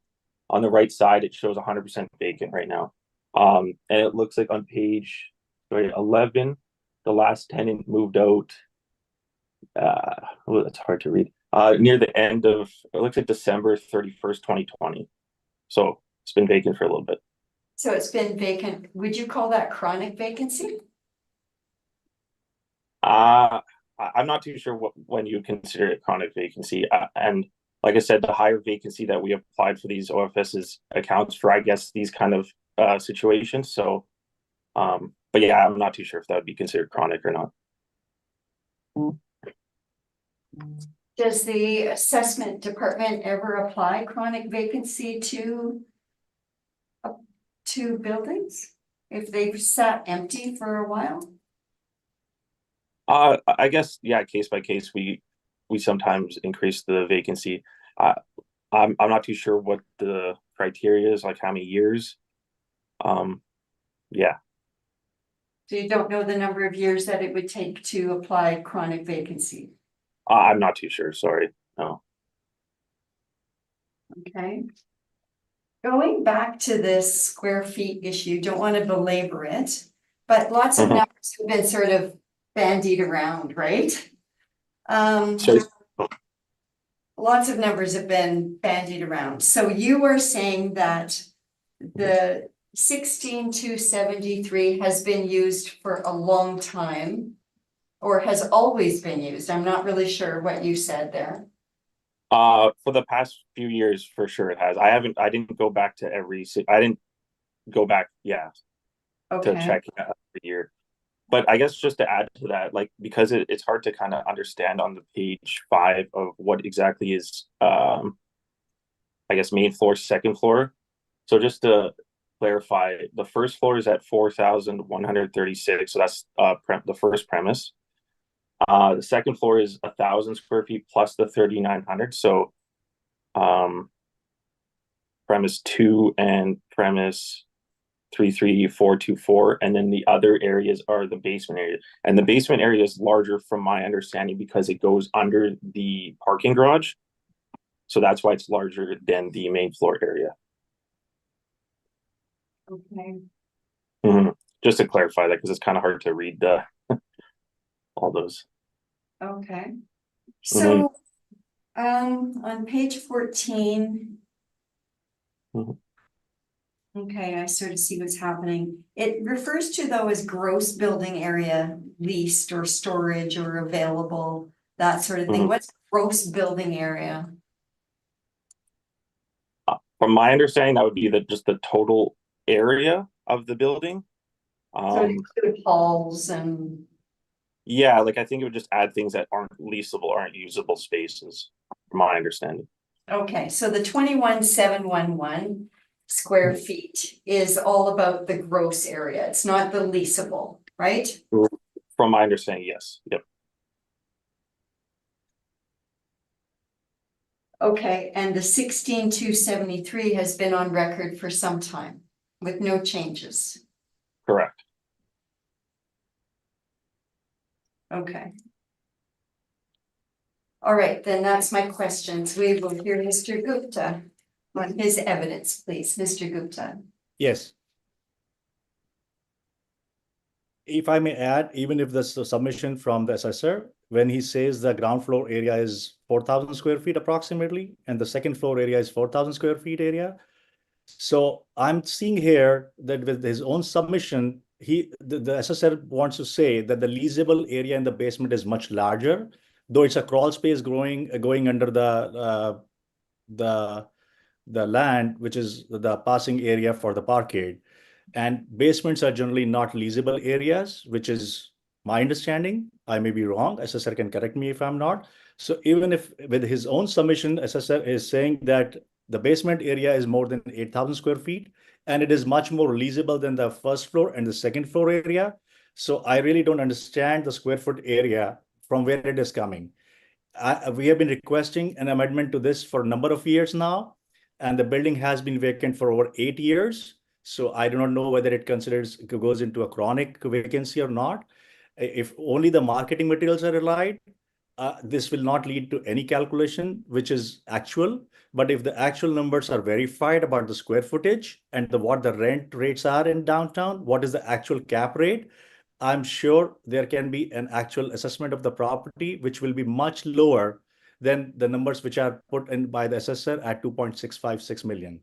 on the right side, it shows 100% vacant right now. And it looks like on page 11, the last tenant moved out. Oh, that's hard to read. Near the end of, it looks like December 31st, 2020. So it's been vacant for a little bit.
So it's been vacant. Would you call that chronic vacancy?
I'm not too sure when you consider it chronic vacancy. And like I said, the higher vacancy that we applied for these OFSs accounts for, I guess, these kind of situations. So, but yeah, I'm not too sure if that would be considered chronic or not.
Does the assessment department ever apply chronic vacancy to buildings if they've sat empty for a while?
I guess, yeah, case by case, we sometimes increase the vacancy. I'm not too sure what the criteria is, like how many years. Yeah.
So you don't know the number of years that it would take to apply chronic vacancy?
I'm not too sure, sorry, no.
Okay. Going back to this square feet issue, don't want to belabor it, but lots of numbers have been sort of bandied around, right?
So,
Lots of numbers have been bandied around. So you were saying that the 16,273 has been used for a long time, or has always been used. I'm not really sure what you said there.
for the past few years, for sure it has. I didn't go back to I didn't go back, yeah, to
Okay,
check every year. But I guess just to add to that, like, because it's hard to kind of understand on the page 5 of what exactly is, I guess, main floor, second floor. So just to clarify, the first floor is at 4,136. So that's the first premise. The second floor is 1,000 square feet plus the 3,900. So premise 2 and premise 33424, and then the other areas are the basement area. And the basement area is larger from my understanding because it goes under the parking garage. So that's why it's larger than the main floor area.
okay.
Just to clarify that, because it's kind of hard to read all those.
Okay, so, on page 14.
Mhm.
Okay, I sort of see what's happening. It refers to though as gross building area leased or storage or available, that sort of thing.
Mhm.
What's gross building area?
From my understanding, that would be just the total area of the building.
So it include halls and,
Yeah, like I think it would just add things that aren't leasable, aren't usable spaces, from my understanding.
okay, so the 21,711 square feet is all about the gross area. It's not the leasable, right?
From my understanding, yes. Yep.
Okay, and the 16,273 has been on record for some time with no changes.
Correct.
Okay. All right, then that's my questions. We will hear Mr. Gupta on his evidence, please. Mr. Gupta.
Yes. If I may add, even if the submission from the assessor, when he says the ground floor area is 4,000 square feet approximately, and the second floor area is 4,000 square feet area. So I'm seeing here that with his own submission, the assessor wants to say that the leasable area in the basement is much larger, though it's a crawl space going under the land, which is the passing area for the parkade. And basements are generally not leasable areas, which is my understanding. I may be wrong. Assessor can correct me if I'm not. So even if with his own submission, assessor is saying that the basement area is more than 8,000 square feet, and it is much more leasable than the first floor and the second floor area. So I really don't understand the square foot area from where it is coming. We have been requesting an amendment to this for a number of years now, and the building has been vacant for over 8 years. So I do not know whether it goes into a chronic vacancy or not. If only the marketing materials are relied, this will not lead to any calculation which is actual. But if the actual numbers are verified about the square footage and what the rent rates are in downtown, what is the actual cap rate, I'm sure there can be an actual assessment of the property, which will be much lower than the numbers which are put in by the assessor at 2.656 million.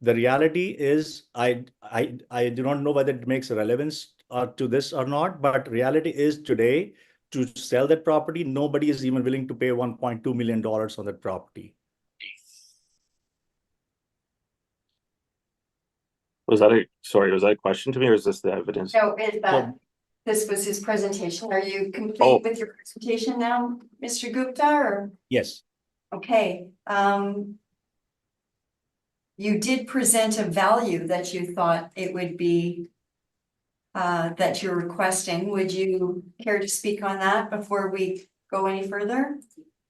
The reality is, I do not know whether it makes relevance to this or not, but reality is today, to sell that property, nobody is even willing to pay $1.2 million on that property.
Was that a question to me, or is this the evidence?
No, is that,
So-
this was his presentation. Are you
Oh.
complete with your presentation now, Mr. Gupta, or?
Yes.
Okay, you did present a value that you thought it would be that you're requesting. Would you care to speak on that before we go any further?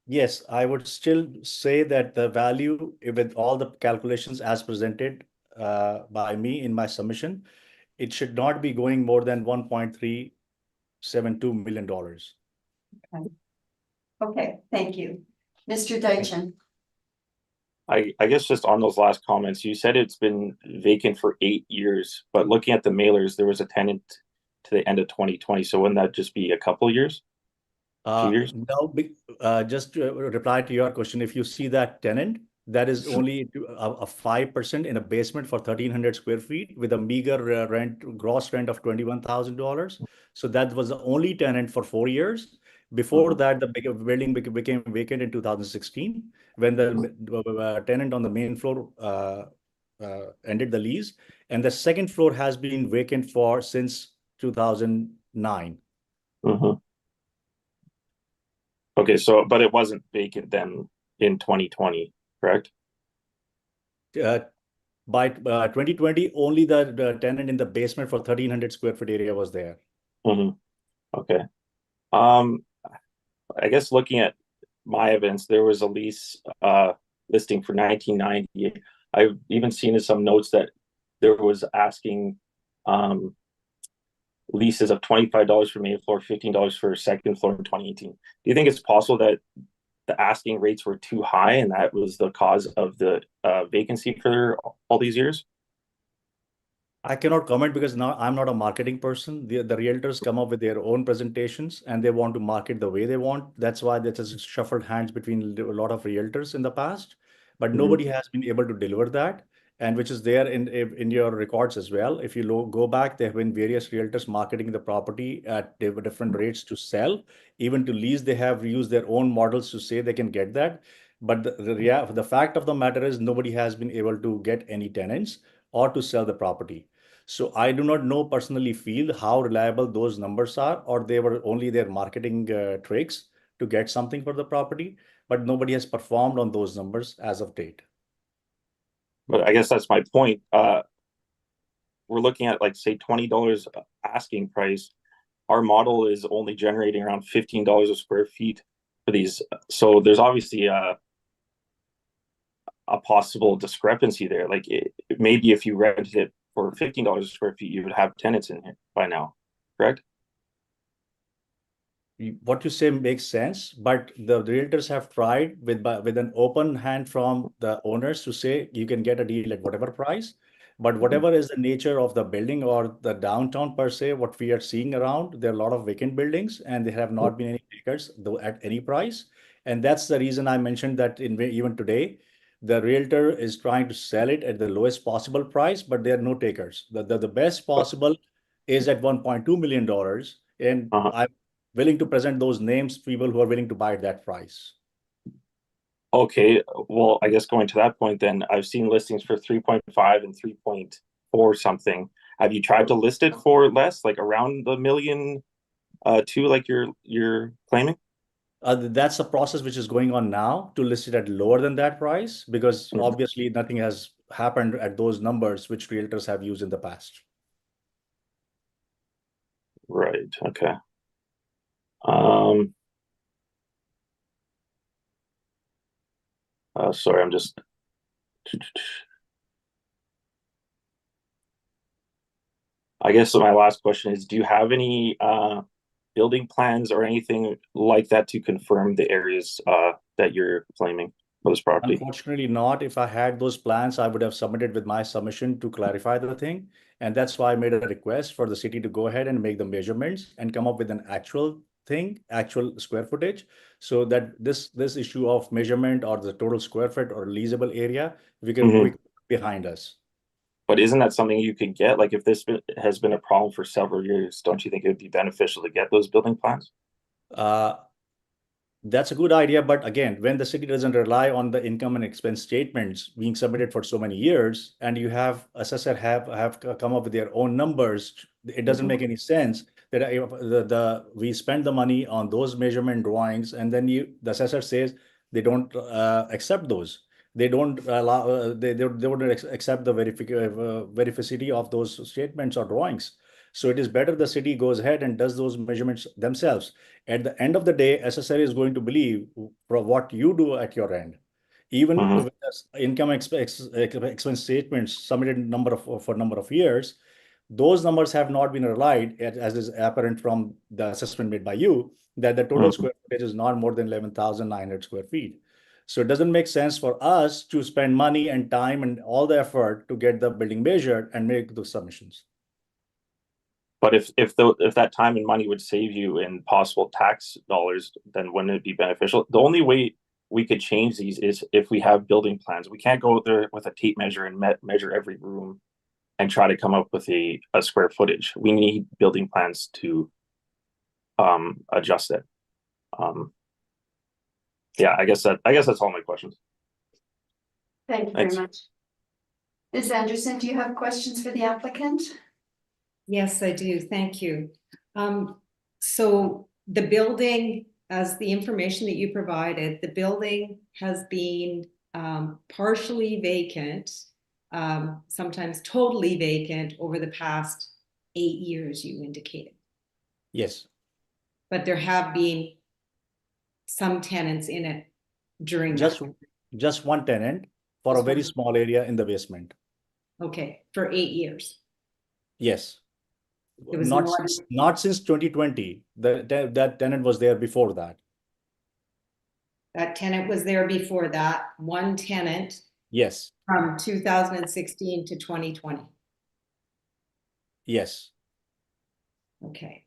Yes, I would still say that the value, with all the calculations as presented by me in my submission, it should not be going more than $1.372 million.
Okay, thank you. Mr. Deitchen.
I guess just on those last comments, you said it's been vacant for 8 years, but looking at the mailers, there was a tenant to the end of 2020. So wouldn't that just be a couple years? 2 years?
No, just to reply to your question, if you see that tenant, that is only a 5% in a basement for 1,300 square feet with a meager gross rent of $21,000. So that was the only tenant for 4 years. Before that, the building became vacant in 2016 when the tenant on the main floor ended the lease, and the second floor has been vacant since 2009.
Mhm. Okay, so but it wasn't vacant then in 2020, correct?
By 2020, only the tenant in the basement for 1,300 square foot area was there.
Okay. I guess looking at my evidence, there was a lease listing for 1990. I've even seen in some notes that there was asking leases of $25 for main floor, $15 for second floor in 2018. Do you think it's possible that the asking rates were too high and that was the cause of the vacancy for all these years?
I cannot comment because now I'm not a marketing person. The realtors come up with their own presentations and they want to market the way they want. That's why there's a shuffled hands between a lot of realtors in the past, but nobody has been able to deliver that. And which is there in your records as well. If you go back, there have been various realtors marketing the property at different rates to sell, even to lease. They have used their own models to say they can get that. But the fact of the matter is nobody has been able to get any tenants or to sell the property. So I do not know personally feel how reliable those numbers are, or they were only their marketing tricks to get something for the property, but nobody has performed on those numbers as of date.
But I guess that's my point. We're looking at like say $20 asking price. Our model is only generating around $15 a square feet for these. So there's obviously a possible discrepancy there. Like maybe if you rented it for $15 a square feet, you would have tenants in here by now, correct?
What you say makes sense, but the realtors have tried with an open hand from the owners to say you can get a deal at whatever price. But whatever is the nature of the building or the downtown per se, what we are seeing around, there are a lot of vacant buildings and there have not been any takers though at any price. And that's the reason I mentioned that even today, the realtor is trying to sell it at the lowest possible price, but there are no takers. The best possible is at $1.2 million. And I'm willing to present those names, people who are willing to buy at that price.
Okay, well, I guess going to that point, then I've seen listings for 3.5 and 3.4 something. Have you tried to list it for less, like around the million, two, like you're claiming?
That's a process which is going on now to list it at lower than that price, because obviously nothing has happened at those numbers which realtors have used in the past.
Right. Okay. Sorry, I'm just. I guess my last question is, do you have any building plans or anything like that to confirm the areas that you're claiming for this property?
Unfortunately not. If I had those plans, I would have submitted with my submission to clarify the thing. And that's why I made a request for the city to go ahead and make the measurements and come up with an actual thing, actual square footage, so that this issue of measurement or the total square foot or leasable area, we can quick behind us.
But isn't that something you could get? Like if this has been a problem for several years, don't you think it would be beneficial to get those building plans?
That's a good idea, but again, when the city doesn't rely on the income and expense statements being submitted for so many years, and you have assessor have come up with their own numbers, it doesn't make any sense that we spend the money on those measurement drawings, and then the assessor says they don't accept those. They don't allow. They wouldn't accept the verificity of those statements or drawings. So it is better the city goes ahead and does those measurements themselves. At the end of the day, SSR is going to believe for what you do at your end. Even with income expense statements submitted for number of years, those numbers have not been relied, as is apparent from the assessment made by you, that the total square footage is not more than 11,900 square feet. So it doesn't make sense for us to spend money and time and all the effort to get the building measured and make those submissions.
But if that time and money would save you in possible tax dollars, then wouldn't it be beneficial? The only way we could change these is if we have building plans. We can't go out there with a tape measure and measure every room and try to come up with a square footage. We need building plans to adjust it. Yeah, I guess that's all my questions.
Thank you very much. Ms. Anderson, do you have questions for the applicant?
Yes, I do. Thank you. So the building, as the information that you provided, the building has been partially vacant, sometimes totally vacant over the past 8 years, you indicated.
Yes.
But there have been some tenants in it during that.
Just one tenant for a very small area in the basement.
Okay, for 8 years.
Yes.
It was
Not since 2020. That tenant was there before that.
That tenant was there before that. One tenant.
Yes.
From 2016 to 2020.
Yes.
Okay.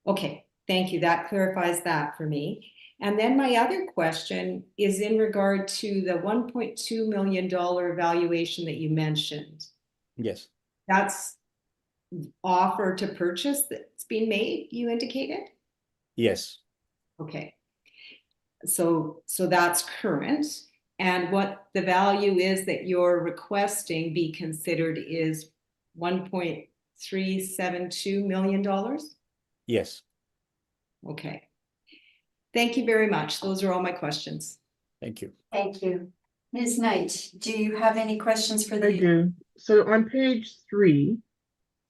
Okay. Thank you. That clarifies that for me. And then my other question is in regard to the $1.2 million valuation that you mentioned.
Yes.
That's offer to purchase that's been made, you indicated?
Yes.
Okay. So that's current. And what the value is that you're requesting be considered is $1.372 million?
Yes.
Okay. Thank you very much. Those are all my questions.
Thank you.
Thank you. Ms. Knight, do you have any questions for the?
I do. So on page 3,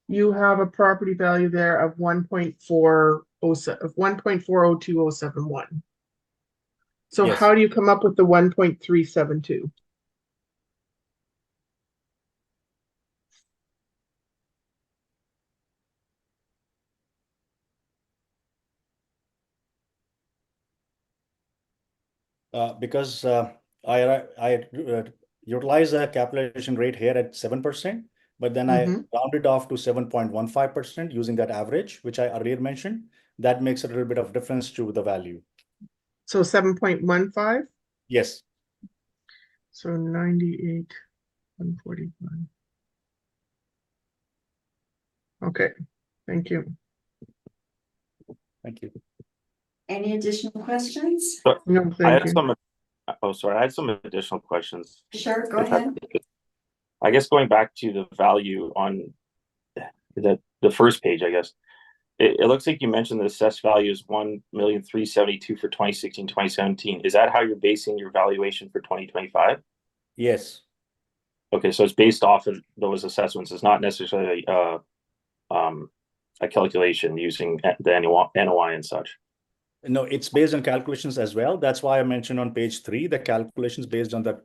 you have a property value there of 1.402071. So
Yes.
how do you come up with the 1.372?
Because I utilize a capitalization rate here at 7%, but then I round it off to 7.15% using that average, which I earlier mentioned. That makes a little bit of difference to the value.
So 7.15?
Yes.
So 98, 141. Okay, thank you.
Thank you.
Any additional questions?
No, thank you.
I had some additional questions.
Sure, go ahead.
I guess going back to the value on the first page, I guess. It looks like you mentioned the assessed value is $1,372,000 for 2016, 2017. Is that how you're basing your valuation for 2025?
Yes.
Okay, so it's based off of those assessments. It's not necessarily a calculation using the NOI and such.
No, it's based on calculations as well. That's why I mentioned on page 3 the calculations based on the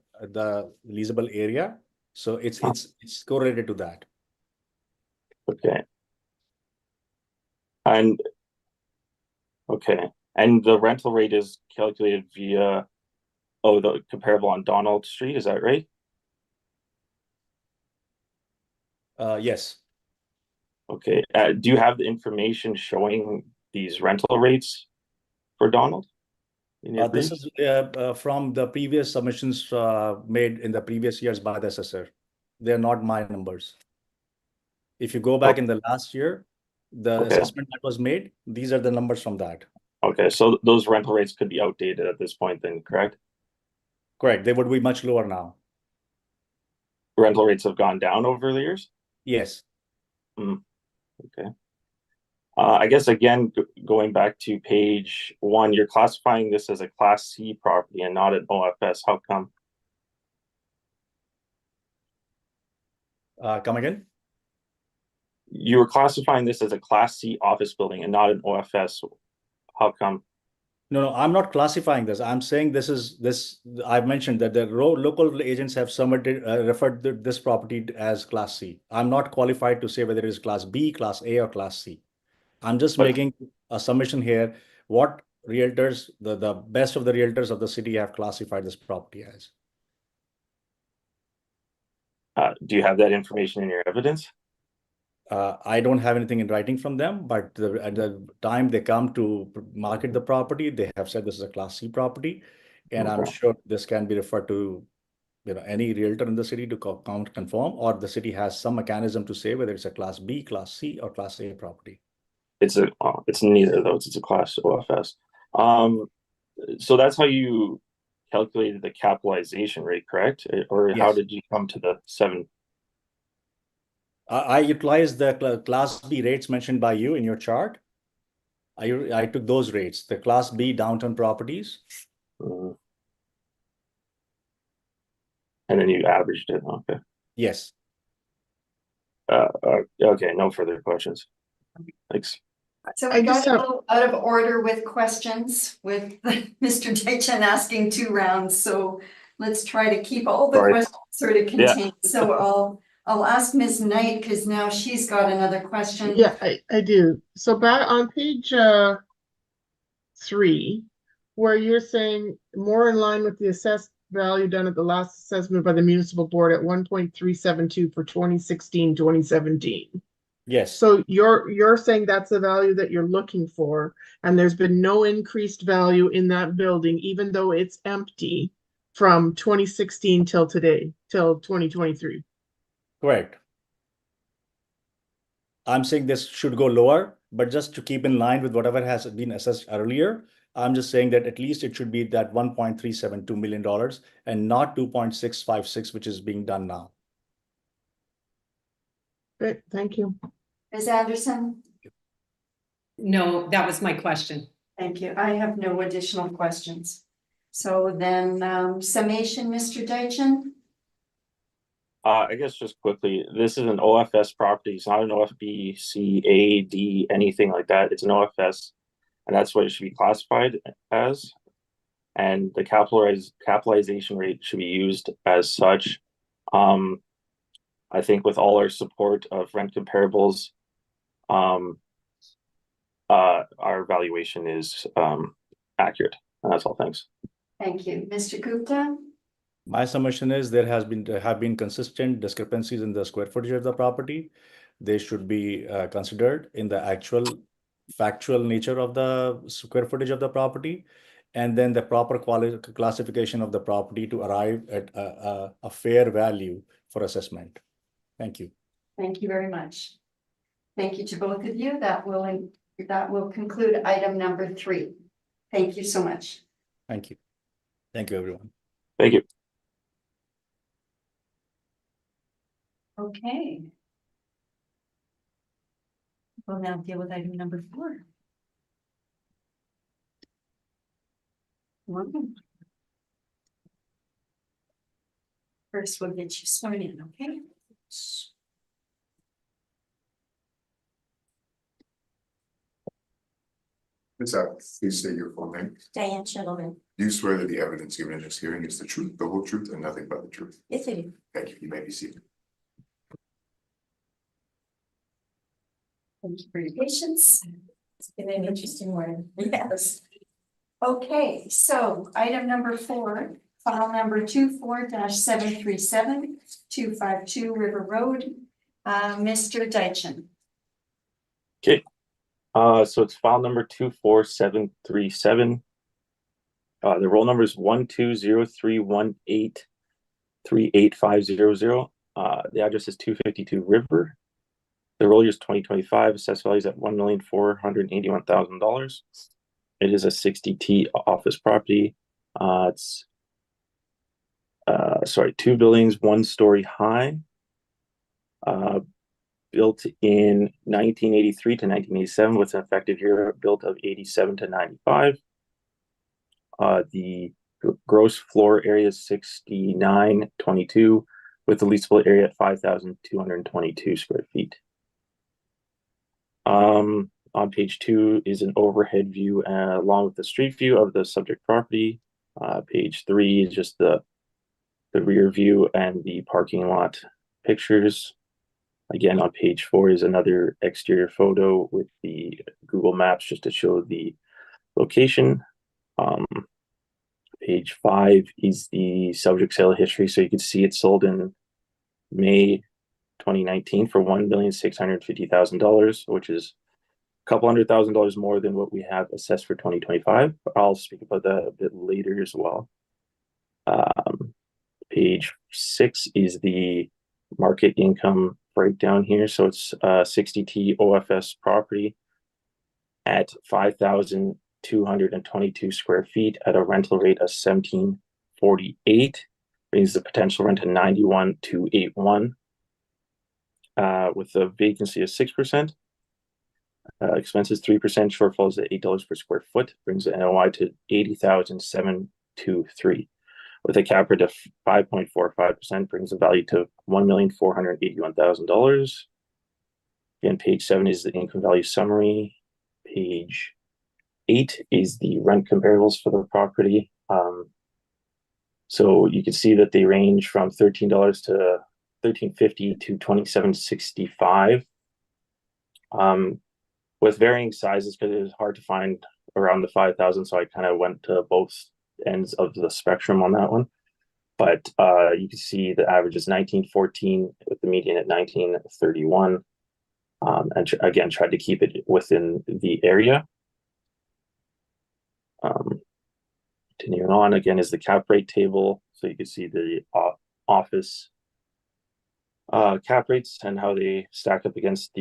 leasable area. So it's correlated to that.
Okay. And Okay, and the rental rate is calculated via, oh, the comparable on Donald Street, is that right?
Yes.
Okay, do you have the information showing these rental rates for Donald? In your
This
brief?
is from the previous submissions made in the previous years by the assessor. They're not my numbers. If you go back in the last year, the
Okay.
assessment that was made, these are the numbers from that.
Okay, so those rental rates could be outdated at this point then, correct?
Correct. They would be much lower now.
Rental rates have gone down over the years?
Yes.
Okay. I guess again, going back to page 1, you're classifying this as a Class C property and not an OFS. How come?
Come again?
You were classifying this as a Class C office building and not an OFS. How come?
No, I'm not classifying this. I'm saying I've mentioned that the local agents have submitted, referred to this property as Class C. I'm not qualified to say whether it is Class B, Class A, or Class C. I'm just
But-
making a submission here. What realtors, the best of the realtors of the city have classified this property as.
Do you have that information in your evidence?
I don't have anything in writing from them, but at the time they come to market the property, they have said this is a Class C property. And I'm
Okay.
sure this can be referred to, any realtor in the city to confirm, or the city has some mechanism to say whether it's a Class B, Class C, or Class A property.
It's neither of those. It's a Class OFS. So that's how you calculated the capitalization rate, correct? Or how
Yes.
did you come to the 7?
I utilized the Class B rates mentioned by you in your chart. I took those rates, the Class B downtown properties.
And then you averaged it. Okay.
Yes.
Okay. No further questions. Thanks.
So
I
we got
just
a
have-
little out of order with questions with Mr. Deitchen asking 2 rounds, so let's try to keep all the
Sorry.
questions sort of
Yeah.
contained. So I'll ask Ms. Knight, because now she's got another question.
Yeah, I do. So back on page 3, where you're saying more in line with the assessed value done at the last assessment by the municipal board at 1.372 for 2016, 2017.
Yes.
So you're saying that's the value that you're looking for, and there's been no increased value in that building, even though it's empty from 2016 till today, till 2023.
Correct. I'm saying this should go lower, but just to keep in line with whatever has been assessed earlier, I'm just saying that at least it should be that $1.372 million and not 2.656, which is being done now.
Great, thank you.
Ms. Anderson?
No, that was my question.
Thank you. I have no additional questions. So then, summation, Mr. Deitchen?
I guess just quickly, this is an OFS property. It's not an OFB, C, A, D, anything like that. It's an OFS, and that's what it should be classified as. And the capitalization rate should be used as such. I think with all our support of rent comparables, our valuation is accurate. And that's all. Thanks.
Thank you. Mr. Gupta?
My submission is there have been consistent discrepancies in the square footage of the property. They should be considered in the actual factual nature of the square footage of the property, and then the proper classification of the property to arrive at a fair value for assessment. Thank you.
Thank you very much. Thank you to both of you. That will conclude item number 3. Thank you so much.
Thank you. Thank you, everyone.
Thank you.
Okay. We'll now deal with item number 4. Welcome. First, we'll get you sworn in, okay?
Ms. Abbott, please state your full name.
Diane Shettleman.
Do you swear that the evidence given in this hearing is the truth, the whole truth, and nothing but the truth?
Yes, I do.
Thank you. You may be seated.
Thank you for your patience. It's been an interesting one, yes. Okay, so item number 4, file number 24-737, 252 River Road. Mr. Deitchen.
Okay, so it's file number 24737. The roll number is 12031838500. The address is 252 River. The roll year is 2025. Assessed value is at $1,481,000. It is a 60T office property. It's 2 buildings, 1 story high. Built in 1983 to 1987 with an effective year built of 87 to 95. The gross floor area is 6922 with the leasable area at 5,222 square feet. On page 2 is an overhead view along with the street view of the subject property. Page 3 is just the rear view and the parking lot pictures. Again, on page 4 is another exterior photo with the Google Maps just to show the location. Page 5 is the subject sale history. So you can see it sold in May 2019 for $1,650,000, which is a couple $100,000 more than what we have assessed for 2025. I'll speak about that a bit later as well. Page 6 is the market income breakdown here. So it's 60T OFS property at 5,222 square feet at a rental rate of $17.48, brings the potential rent to $91,281, with a vacancy of 6%. Expenses 3%, shortfalls at $8 per square foot, brings the NOI to $80,723. With a cap rate of 5.45%, brings the value to $1,481,000. Again, page 7 is the income value summary. Page 8 is the rent comparables for the property. So you can see that they range from $13 to $13.50 to $27.65. With varying sizes because it was hard to find around the 5,000, so I kind of went to both ends of the spectrum on that one. But you can see the average is 1914 with the median at 1931. And again, tried to keep it within the area. Continuing on, again, is the cap rate table. So you can see the office cap rates and how they stack up against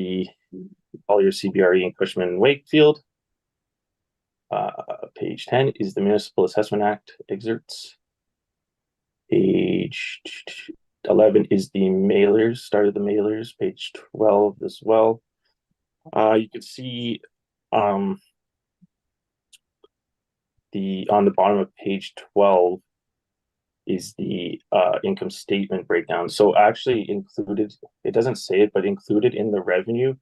all your CBRE and Cushman & Wakefield. Page 10 is the Municipal Assessment Act excerpts. Page 11 is the mailers, start of the mailers. Page 12 as well. You can see on the bottom of page 12 is the income statement breakdown. So actually included, it doesn't say it, but included in the revenue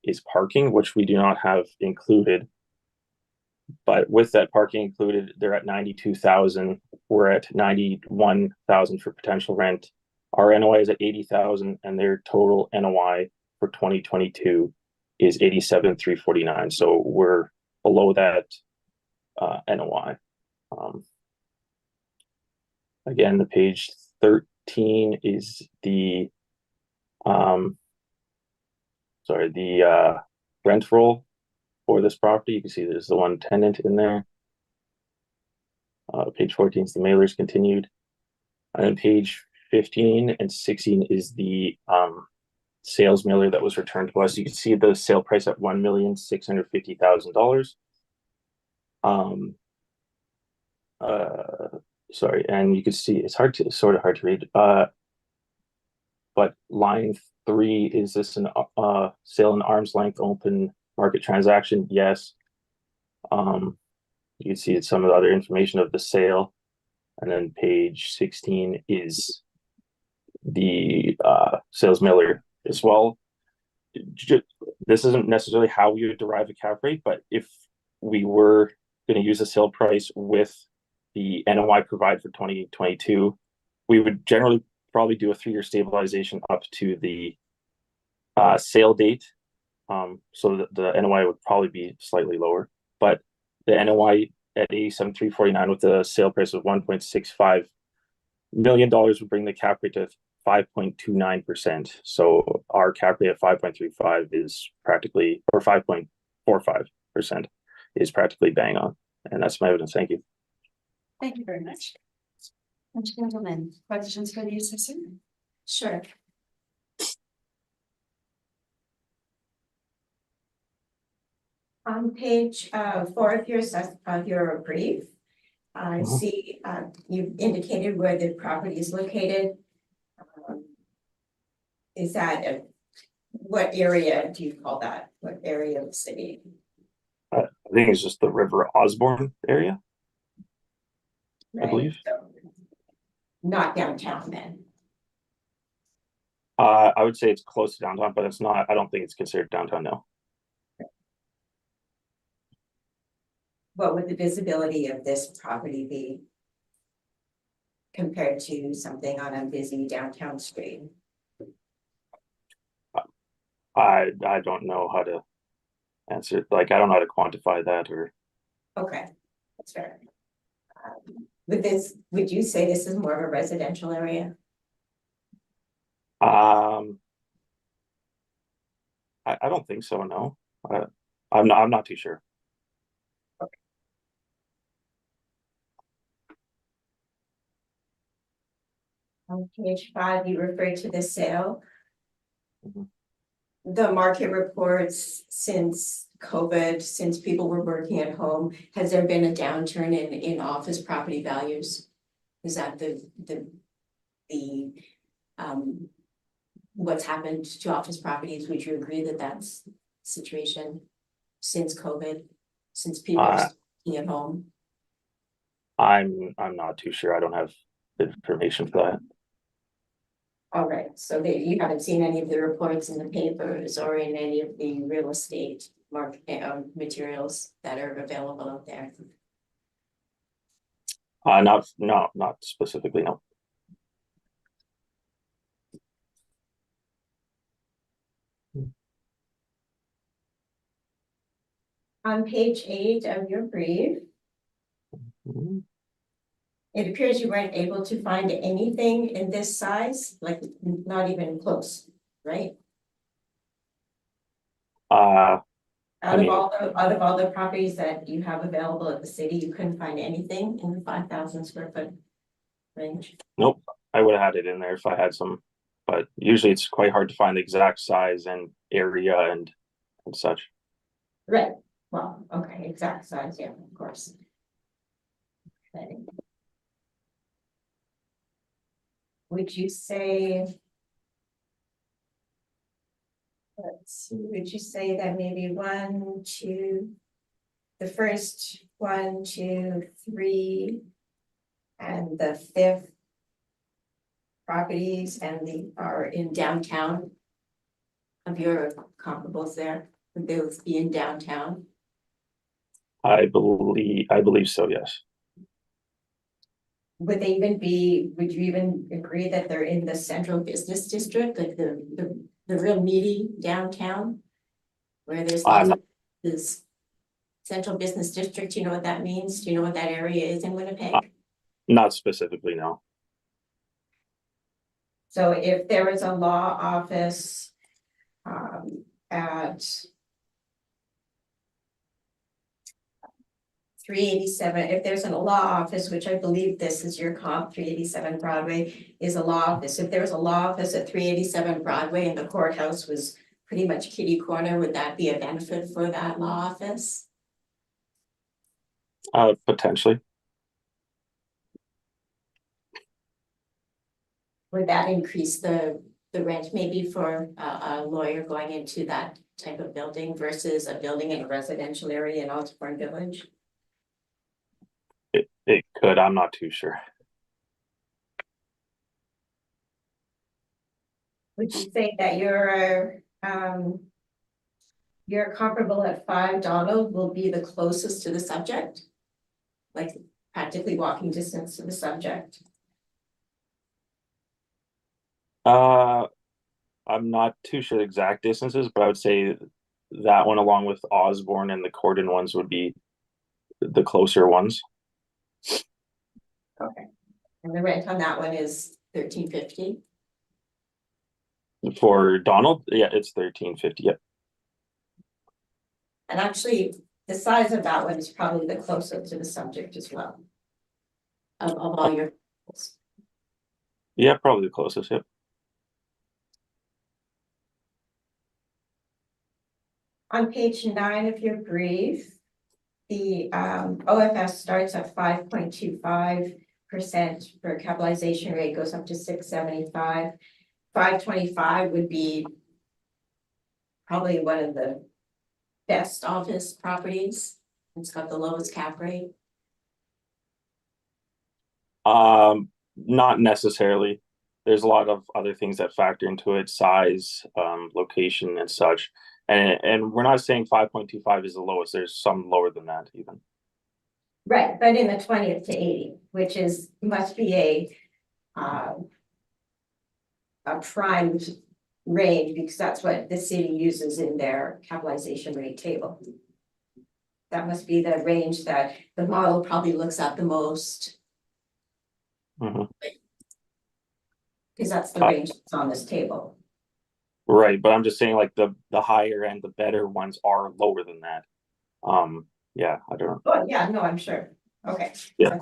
is parking, which we do not have included. But with that parking included, they're at 92,000. We're at 91,000 for potential rent. Our NOI is at 80,000, and their total NOI for 2022 is 87,349. So we're below that NOI. Again, the page 13 is the rent roll for this property. You can see there's the one tenant in there. Page 14 is the mailers continued. And then page 15 and 16 is the sales mailer that was returned to us. You can see the sale price at $1,650,000. Sorry, and you can see it's sort of hard to read. But line 3, is this an sale in arm's length open market transaction? Yes. You can see it's some of the other information of the sale. And then page 16 is the sales mailer as well. This isn't necessarily how we would derive a cap rate, but if we were going to use a sale price with the NOI provided for 2022, we would generally probably do a 3-year stabilization up to the sale date. So the NOI would probably be slightly lower, but the NOI at 87,349 with the sale price of $1.65 million would bring the cap rate to 5.29%. So our cap rate at 5.35 is practically, or 5.45% is practically bang on. And that's my evidence. Thank you.
Thank you very much. Gentlemen, questions for the assessor? Sure.
On page 4 of your brief, I see you've indicated where the property is located. Is that what area do you call that? What area of the city?
I think it's just the River Osborne area, I believe.
So, not downtown then.
I would say it's close to downtown, but it's not. I don't think it's considered downtown now.
What would the visibility of this property be compared to something on a busy downtown street?
I don't know how to answer it. Like, I don't know how to quantify that or.
Okay, that's fair. Would you say this is more of a residential area?
I don't think so. No, I'm not too sure.
On page 5, you refer to the sale.
Mhm.
The market reports since COVID, since people were working at home, has there been a downturn in office property values? Is that the what's happened to office properties? Would you agree that that's the situation since COVID, since people are working at home?
I'm not too sure. I don't have the information for that.
All right, so you haven't seen any of the reports in the papers or in any of the real estate market materials that are available out there?
Not specifically, no.
On page 8 of your brief,
Mhm.
it appears you weren't able to find anything in this size, like not even close, right? Out of all the properties that you have available at the city, you couldn't find anything in the 5,000 square foot range?
Nope. I would have had it in there if I had some, but usually it's quite hard to find the exact size and area and such.
Right, well, okay, exact size, yeah, of course. Okay. Would you say, let's see, would you say that maybe 1, 2, the first 1, 2, 3, and the 5th properties are in downtown of your comparables there? Would those be in downtown?
I believe so, yes.
Would you even agree that they're in the central business district, like the real meaty downtown? Where there's lots of this central business district, you know what that means? Do you know what that area is in Winnipeg?
Not specifically, no.
So if there is a law office at 387, if there's a law office, which I believe this is your comp, 387 Broadway is a law office. If there was a law office at 387 Broadway and the courthouse was pretty much kitty corner, would that be a benefit for that law office?
Potentially.
Would that increase the rent maybe for a lawyer going into that type of building versus a building in a residential area in Osborne Village?
It could. I'm not too sure.
Would you say that your comparable at 5 Donald will be the closest to the subject? Like practically walking distance to the subject?
I'm not too sure the exact distances, but I would say that one along with Osborne and the Corden ones would be the closer ones.
Okay. And the rent on that one is $13.50.
For Donald, yeah, it's $13.50. Yep.
And actually, the size of that one is probably the closest to the subject as well. Of all your.
Yeah, probably the closest. Yep.
On page 9 of your brief, the OFS starts at 5.25% for capitalization rate, goes up to 6.75. 5.25 would be probably one of the best office properties. It's got the lowest cap rate.
Not necessarily. There's a lot of other things that factor into it, size, location and such. And we're not saying 5.25 is the lowest. There's some lower than that even.
Right, but in the 20th to 80, which must be a primed range, because that's what the city uses in their capitalization rate table. That must be the range that the model probably looks at the most.
Mhm.
Because that's the range that's on this table.
Right, but I'm just saying like the higher end, the better ones are lower than that. Yeah, I don't know.
Oh, yeah, no, I'm sure. Okay.
Yeah.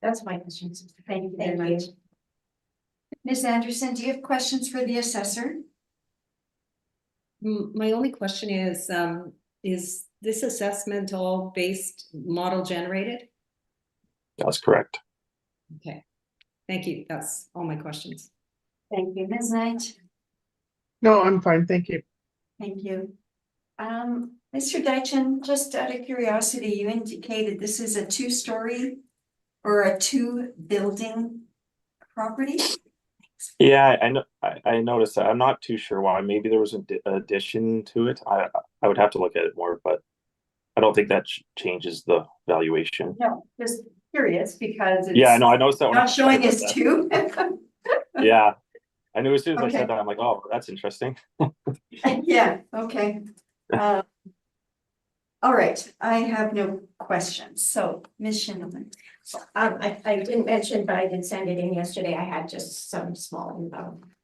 That's my questions.
Thank you very much. Ms. Anderson, do you have questions for the assessor?
My only question is this assessment all based model generated?
That's correct.
Okay, thank you. That's all my questions.
Thank you, Ms. Knight.
No, I'm fine, thank you.
Thank you. Mr. Deitchen, just out of curiosity, you indicated this is a 2-story or a 2-building property?
Yeah, I know. I noticed that. I'm not too sure why. Maybe there was an addition to it. I would have to look at it more, but I don't think that changes the valuation.
No, just curious because it's
Yeah, no, I noticed that when
not
I
showing
read
as
that.
2.
Yeah, I knew as soon as I
Okay.
said that, I'm like, oh, that's interesting.
Yeah, okay. All right, I have no questions. So, Ms. Schindler.
I didn't mention, but I did send it in yesterday. I had just some small.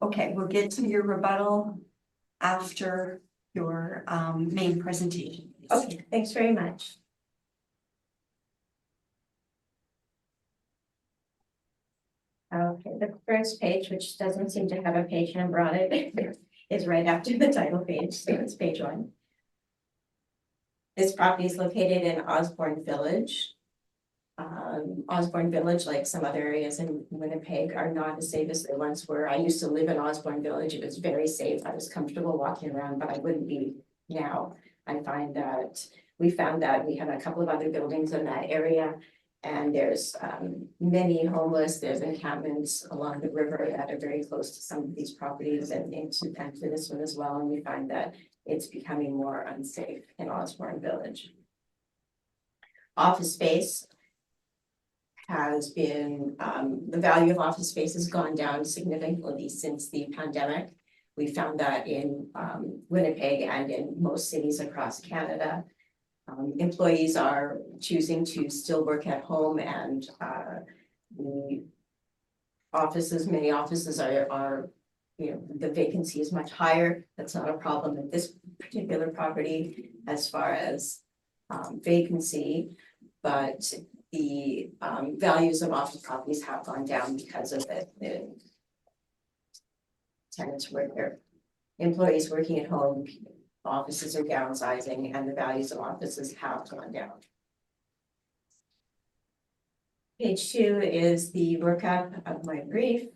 Okay, we'll get to your rebuttal after your main presentation.
Okay, thanks very much. Okay, the first page, which doesn't seem to have a page number on it, is right after the title page, so it's page 1. This property is located in Osborne Village. Osborne Village, like some other areas in Winnipeg, are not as safe as they once were. I used to live in Osborne Village. It was very safe. I was comfortable walking around, but I wouldn't be now. I find that we found that we have a couple of other buildings in that area, and there's many homeless. There's encampments along the river that are very close to some of these properties and to this one as well. And we find that it's becoming more unsafe in Osborne Village. Office space has been, the value of office space has gone down significantly since the pandemic. We found that in Winnipeg and in most cities across Canada. Employees are choosing to still work at home, and the offices, many offices are, you know, the vacancy is much higher. That's not a problem at this particular property as far as vacancy, but the values of office properties have gone down because of the tenants work there, employees working at home, offices are downsizing, and the values of offices have gone down. Page 2 is the workup of my brief.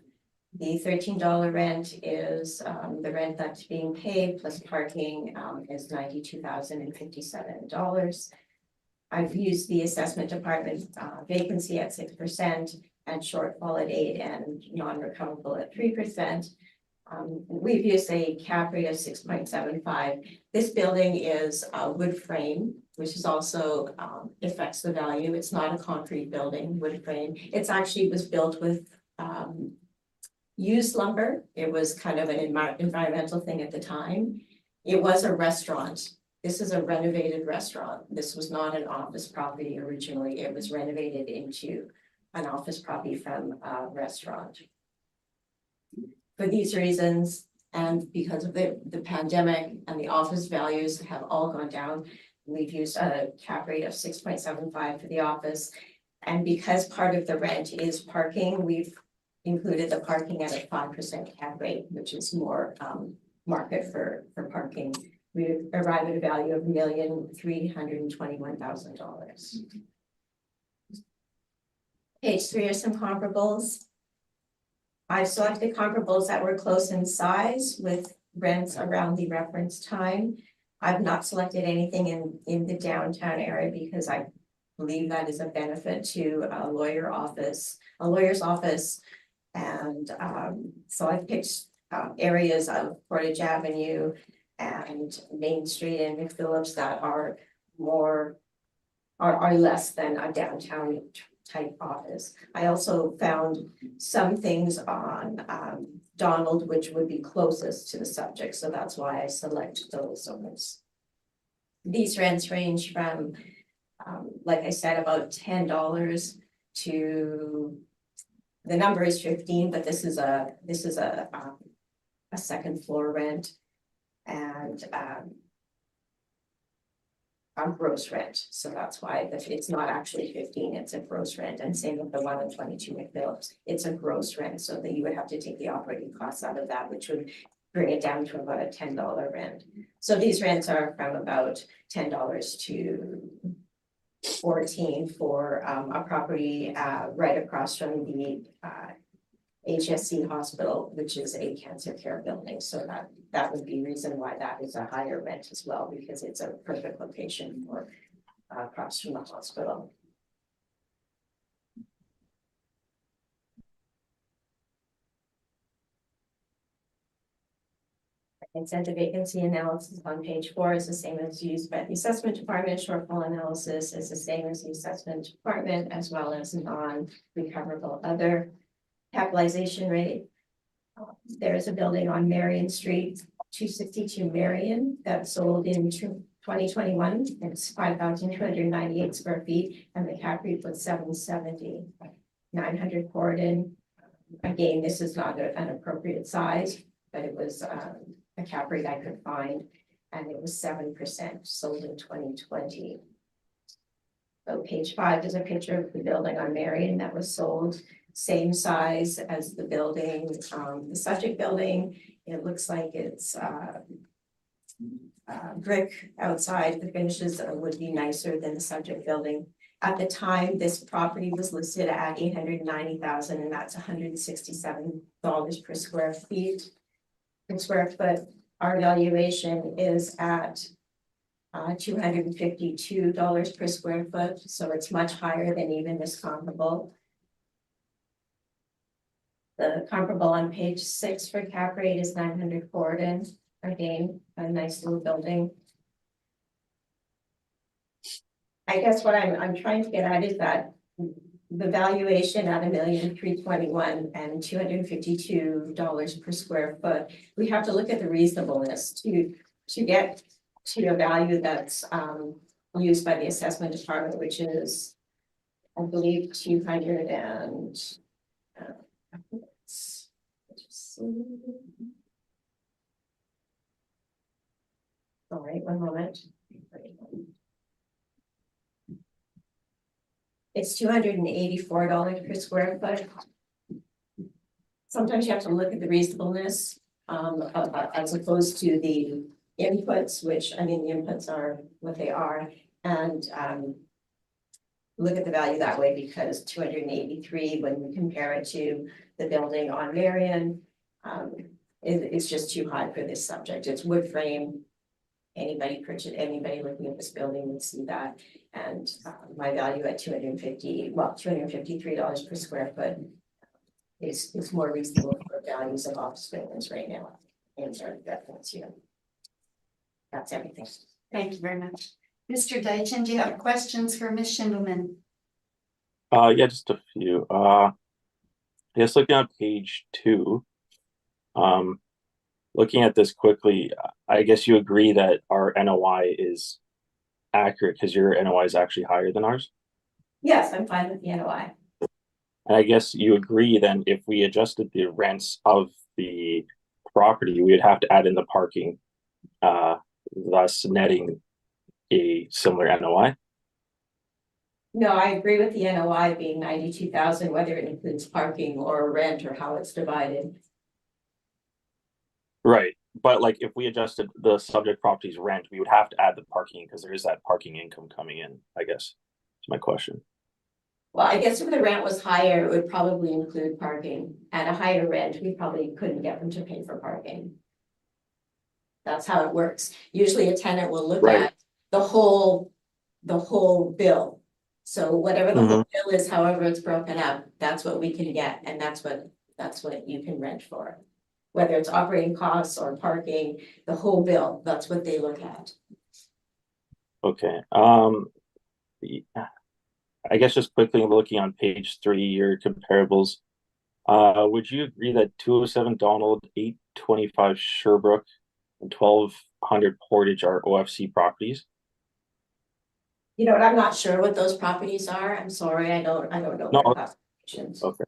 The $13 rent is the rent that's being paid plus parking is $92,057. I've used the assessment department vacancy at 6% and shortfall at 8% and non-recoverable at 3%. We've used a cap rate of 6.75. This building is wood frame, which is also affects the value. It's not a concrete building, wood frame. It's actually was built with used lumber. It was kind of an environmental thing at the time. It was a restaurant. This is a renovated restaurant. This was not an office property originally. It was renovated into an office property from a restaurant. For these reasons, and because of the pandemic and the office values have all gone down, we've used a cap rate of 6.75 for the office. And because part of the rent is parking, we've included the parking at a 5% cap rate, which is more market for parking. We arrive at a value of $1,321,000. Page 3 are some comparables. I've selected comparables that were close in size with rents around the reference time. I've not selected anything in the downtown area because I believe that is a benefit to a lawyer's office. And so I've picked areas of Portage Avenue and Main Street and McPhillips that are less than a downtown type office. I also found some things on Donald, which would be closest to the subject, so that's why I select those ones. These rents range from, like I said, about $10 to, the number is 15, but this is a second floor rent and a gross rent. So that's why it's not actually 15, it's a gross rent. And same with the one on 22 McPhillips. It's a gross rent, so that you would have to take the operating costs out of that, which would bring it down to about a $10 rent. So these rents are from about $10 to 14 for a property right across from the HSC hospital, which is a cancer care building. So that would be reason why that is a higher rent as well, because it's a perfect location for across from the hospital. Incentive vacancy analysis on page 4 is the same as used by the assessment department. Shortfall analysis is the same as the assessment department, as well as non-recoverable other. Capitalization rate. There is a building on Marion Street, 262 Marion, that sold in 2021. It's 5,298 square feet, and the cap rate was 770. 900 Gordon. Again, this is not an appropriate size, but it was a cap rate I could find, and it was 7% sold in 2020. So page 5 is a picture of the building on Marion that was sold. Same size as the building, the subject building. It looks like it's brick outside. The finishes would be nicer than the subject building. At the time, this property was listed at $890,000, and that's $167 per square foot. Our valuation is at $252 per square foot, so it's much higher than even this comparable. The comparable on page 6 for cap rate is 900 Gordon. Again, a nice little building. I guess what I'm trying to get at is that the valuation at $1,321,000 and $252 per square foot, we have to look at the reasonableness to get to a value that's used by the assessment department, which is, I believe, 200 and all right, one moment. It's $284 per square foot. Sometimes you have to look at the reasonableness as opposed to the inputs, which I mean, the inputs are what they are, and look at the value that way, because 283, when we compare it to the building on Marion, it's just too high for this subject. It's wood frame. Anybody looking at this building would see that, and my value at $253 per square foot is more reasonable for values of office buildings right now. And our reference here. That's everything.
Thank you very much. Mr. Deitchen, do you have questions for Ms. Schindelman?
Yeah, just a few. Just looking at page 2, looking at this quickly, I guess you agree that our NOI is accurate because your NOI is actually higher than ours?
Yes, I'm fine with the NOI.
And I guess you agree then if we adjusted the rents of the property, we would have to add in the parking, thus netting a similar NOI?
No, I agree with the NOI being 92,000, whether it includes parking or rent or how it's divided.
Right, but like if we adjusted the subject property's rent, we would have to add the parking because there is that parking income coming in, I guess, is my question.
Well, I guess if the rent was higher, it would probably include parking. At a higher rent, we probably couldn't get them to pay for parking. That's how it works. Usually a tenant will look
Right.
at the whole bill. So whatever the whole bill is, however it's broken up, that's what we can get, and that's what you can rent for. Whether it's operating costs or parking, the whole bill, that's what they look at.
Okay, I guess just quickly looking on page 3, your comparables, would you agree that 207 Donald, 825 Sherbrooke, and 1200 Portage are OFC properties?
You know what, I'm not sure what those properties are. I'm sorry, I don't know
No.
their classifications.
Okay.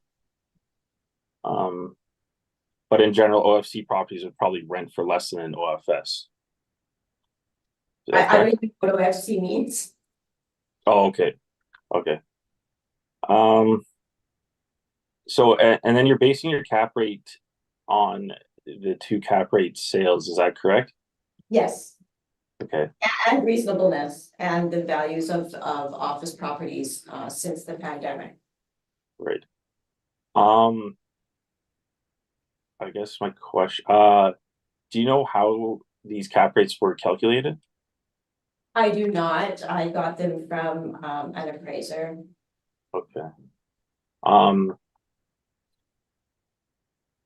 But in general, OFC properties would probably rent for less than an OFS. Is that
I don't
correct?
even know what OFC means.
Oh, okay. Okay. So, and then you're basing your cap rate on the 2 cap rate sales, is that correct?
Yes,
Okay.
and reasonableness and the values of office properties since the pandemic.
Right. I guess my question, do you know how these cap rates were calculated?
I do not. I got them from an appraiser.
Okay.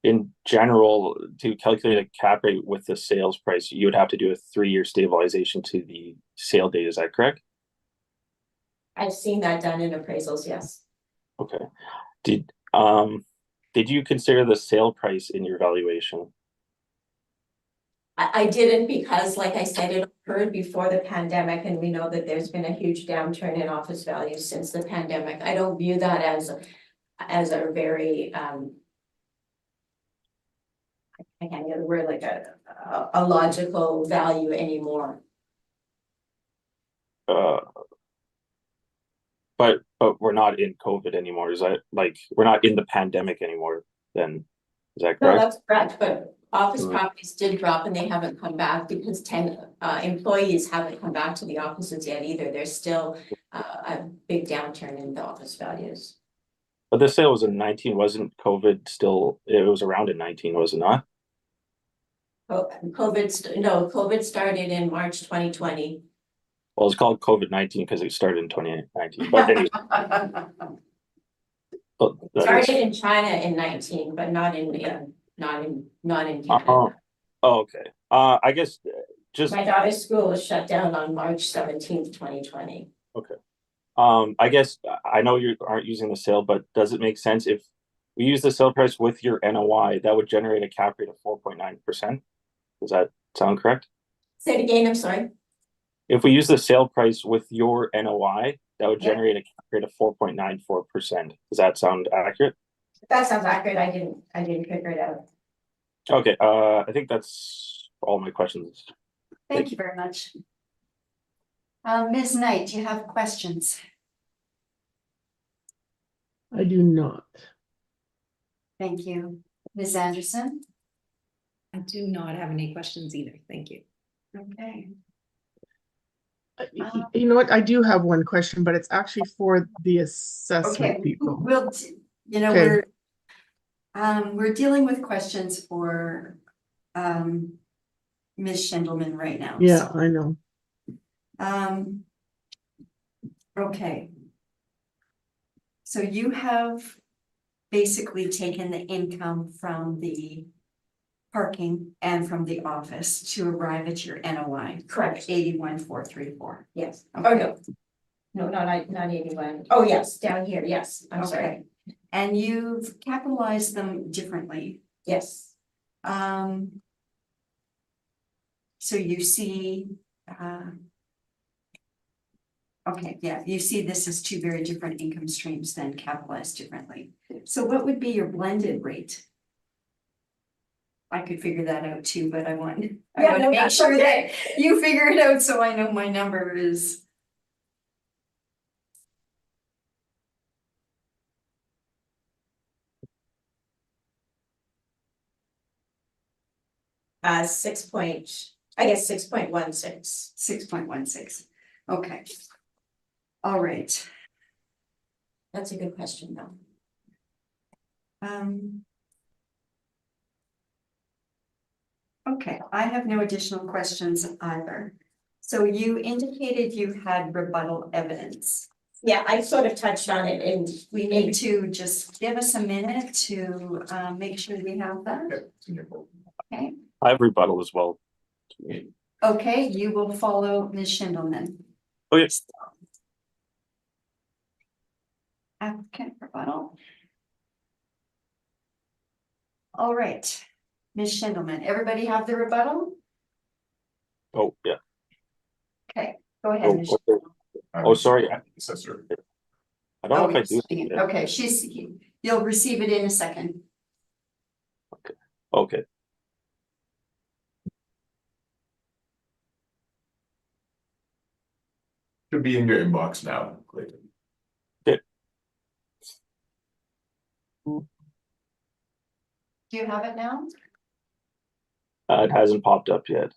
In general, to calculate a cap rate with the sales price, you would have to do a 3-year stabilization to the sale date. Is that correct?
I've seen that done in appraisals, yes.
Okay. Did you consider the sale price in your valuation?
I didn't because, like I said, it occurred before the pandemic, and we know that there's been a huge downturn in office values since the pandemic. I don't view that as a very I can't get the word, like a logical value anymore.
But we're not in COVID anymore. Is that like we're not in the pandemic anymore? Then is that
No,
correct?
that's correct, but office properties did drop and they haven't come back because employees haven't come back to the offices yet either. There's still a big downturn in the office values.
But the sale was in 19, wasn't COVID still? It was around in 19, was it not?
COVID started in March 2020.
Well, it's called COVID-19 because it started in 2019. But anyway,
Started in China in 19, but not in Canada.
Oh, okay. I guess just
My daughter's school was shut down on March 17th, 2020.
okay. I guess I know you aren't using the sale, but does it make sense if we use the sale price with your NOI, that would generate a cap rate of 4.9%? Does that sound correct?
Say it again, I'm sorry.
If we use the sale price with your NOI, that would generate a cap rate of 4.94%. Does that sound accurate?
That sounds accurate. I didn't figure it out.
Okay, I think that's all my questions.
Thank you very much. Ms. Knight, do you have questions?
I do not.
Thank you. Ms. Anderson?
I do not have any questions either. Thank you.
Okay.
You know what? I do have one question, but it's actually for the assessment
Okay,
people.
we'll, you know,
Okay.
we're dealing with questions for Ms. Schindelman right now.
Yeah,
so,
I know.
Okay. So you have basically taken the income from the parking and from the office to arrive at your NOI.
Correct.
81,434.
Yes,
Okay.
oh, no. No, not 81. Oh, yes, down here, yes, I'm sorry,
Okay. And you've capitalized them differently.
yes,
So you see, okay, yeah, you see this is two very different income streams then capitalized differently. So what would be your blended rate? I could figure that out too, but I want to make
that's
sure
okay.
that you figure it out so I know my number is.
I guess 6.16.
6.16. Okay. All right.
That's a good question, though.
Okay, I have no additional questions either. So you indicated you had rebuttal evidence.
Yeah, I sort of touched on it and
We need to just give us a minute to make sure we have that.
Yeah, it's in your book.
Okay,
I have rebuttal as well.
okay, you will follow Ms. Schindelman.
Oh, yes.
Applicant rebuttal. All right, Ms. Schindelman, everybody have the rebuttal?
Oh, yeah.
Okay, go ahead. Ms.
Okay. Oh, sorry.
Assessor.
I don't know if I
yes,
do. Yeah.
okay, you'll receive it in a second.
Okay.
Should be in your inbox now, Clayton.
Do you have it now?
It hasn't popped up yet.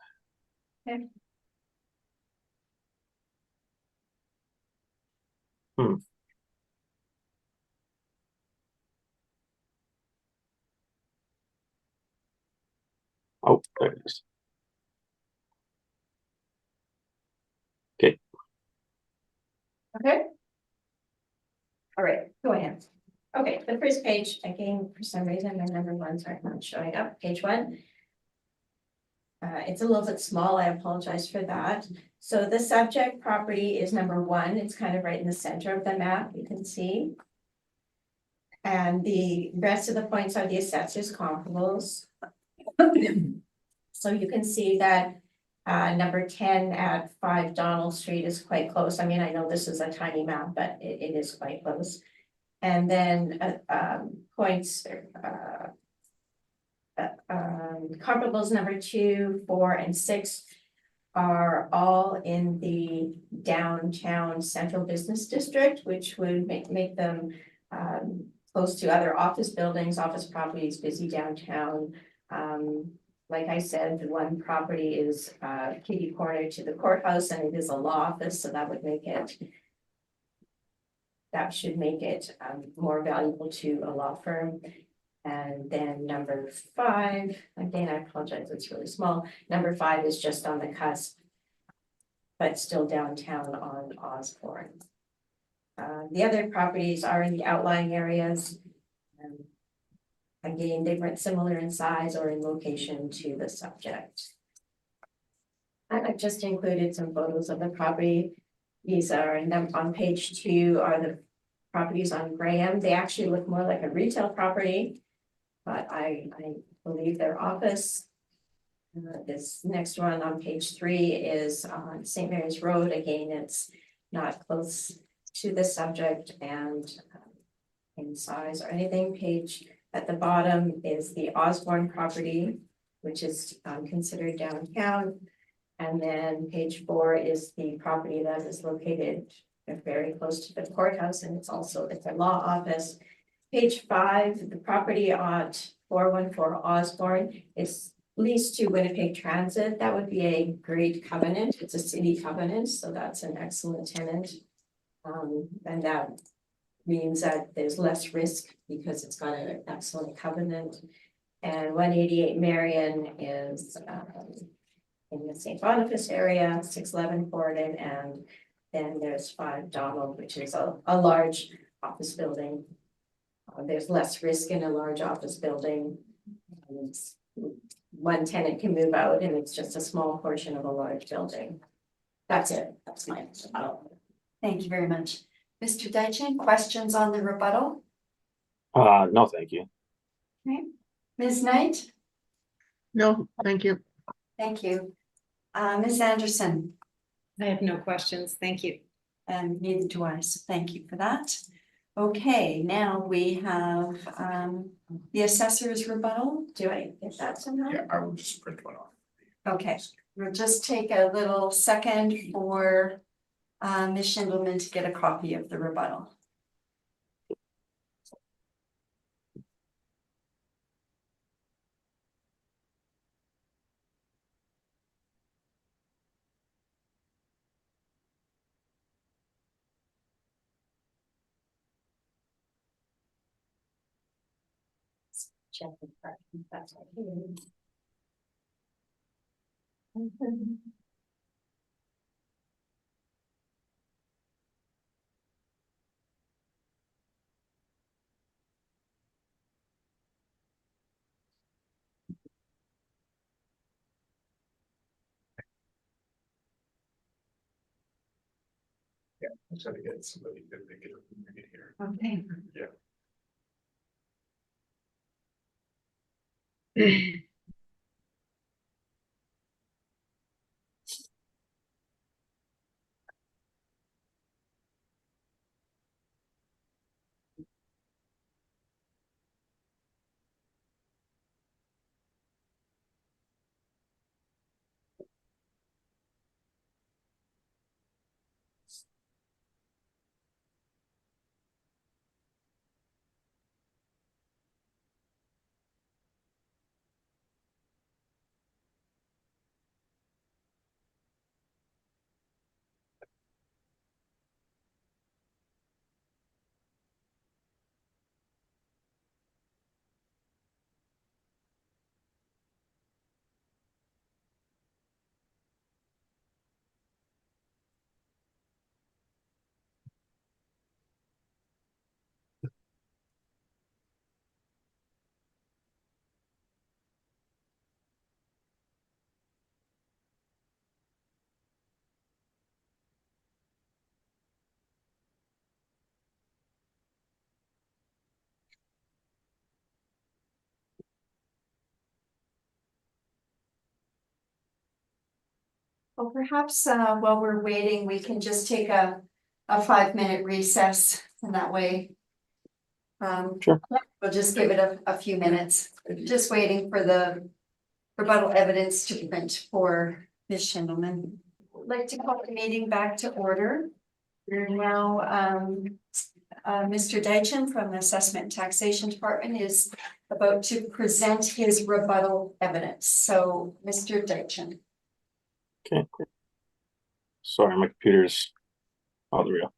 Okay.
Oh, there it is. Okay.
Okay. All right, go ahead.
okay, the first page, again, for some reason, my number ones are not showing up, page 1. It's a little bit small, I apologize for that. So the subject property is number 1, it's kind of right in the center of the map, you can see. And the rest of the points are the assessors comparables. So you can see that number 10 at 5 Donald Street is quite close. I mean, I know this is a tiny map, but it is quite close. And then points, comparables number 2, 4, and 6 are all in the downtown central business district, which would make them close to other office buildings, office properties, busy downtown. Like I said, the one property is kitty corner to the courthouse, and it is a law office, so that would make it. That should make it more valuable to a law firm. And then number 5, again, I apologize, it's really small. Number 5 is just on the cusp, but still downtown on Osborne. The other properties are in the outlying areas. Again, they weren't similar in size or in location to the subject. I've just included some photos of the property. These are on page 2 are the properties on Graham. They actually look more like a retail property, but I believe they're office. This next one on page 3 is on St. Mary's Road. Again, it's not close to the subject and in size or anything. Page at the bottom is the Osborne property, which is considered downtown. And then page 4 is the property that is located very close to the courthouse, and it's a law office. Page 5, the property at 414 Osborne is leased to Winnipeg Transit. That would be a great covenant. It's a city covenant, so that's an excellent tenant. And that means that there's less risk because it's got an excellent covenant. And 188 Marion is in the St. Boniface area, 611 Borden, and then there's 5 Donald, which is a large office building There's less risk in a large office building. And one tenant can move out and it's just a small portion of a large building. That's it. That's my.
Thank you very much. Mr. Deitchen, questions on the rebuttal?
No, thank you.
Okay. Ms. Knight?
No, thank you.
Thank you. Ms. Anderson?
I have no questions. Thank you.
And neither do I, so thank you for that. Okay, now we have the assessor's rebuttal.
Do I get that somehow?
Yeah, I will just print one off.
Okay, we'll just take a little second for Ms. Schindelman to get a copy of the rebuttal.
Check the corrections, that's right.
Yeah, I'm trying to get somebody to make it here.
Okay.
Yeah.
Well, perhaps while we're waiting, we can just take a 5-minute recess and that way.
Sure.
We'll just give it a few minutes, just waiting for the rebuttal evidence to print for Ms. Schindelman. I'd like to call the meeting back to order. We're now, Mr. Deitchen from the Assessment and Taxation Department is about to present his rebuttal evidence. So, Mr. Deitchen.
Okay. Sorry, my computer's on the real.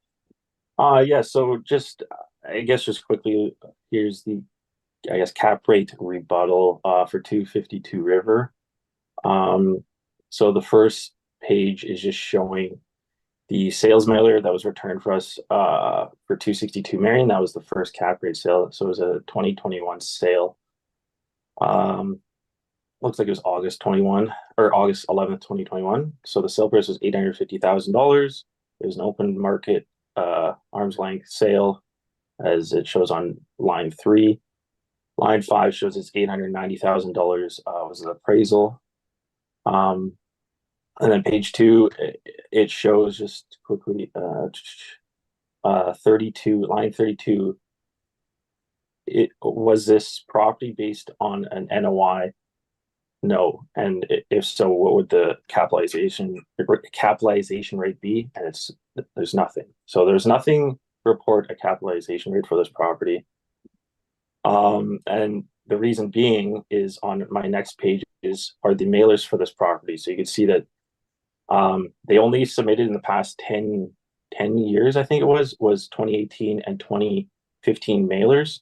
Yeah, so just, I guess just quickly, here's the, I guess, cap rate rebuttal for 252 River. So the first page is just showing the sales mailer that was returned for us for 262 Marion. That was the first cap rate sale. So it was a 2021 sale. Looks like it was August 21 or August 11th, 2021. So the sale price was $850,000. It was an open market arm's length sale, as it shows on line 3. Line 5 shows it's $890,000 was an appraisal. And then page 2, it shows just quickly 32, line 32. It was this property based on an NOI? No. And if so, what would the capitalization rate be? And there's nothing. So there's nothing to report a capitalization rate for this property. And the reason being is on my next pages are the mailers for this property. So you can see that they only submitted in the past 10 years, I think it was 2018 and 2015 mailers.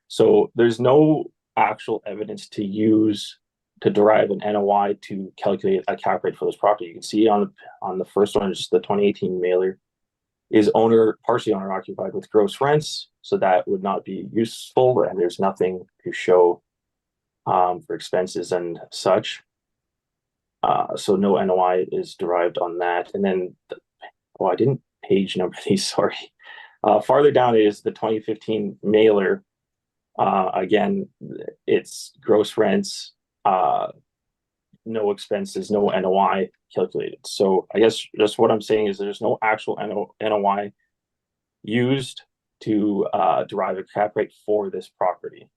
So there's no actual evidence to use to derive an NOI to calculate a cap rate for this property. You can see on the first one, just the 2018 mailer, is partially owner occupied with gross rents, so that would not be useful, and there's nothing to show for expenses and such. So no NOI is derived on that. And then, I didn't page number these, sorry. Farther down is the 2015 mailer. Again, it's gross rents, no expenses, no NOI calculated. So I guess just what I'm saying is there's no actual NOI used to derive a cap rate for this property.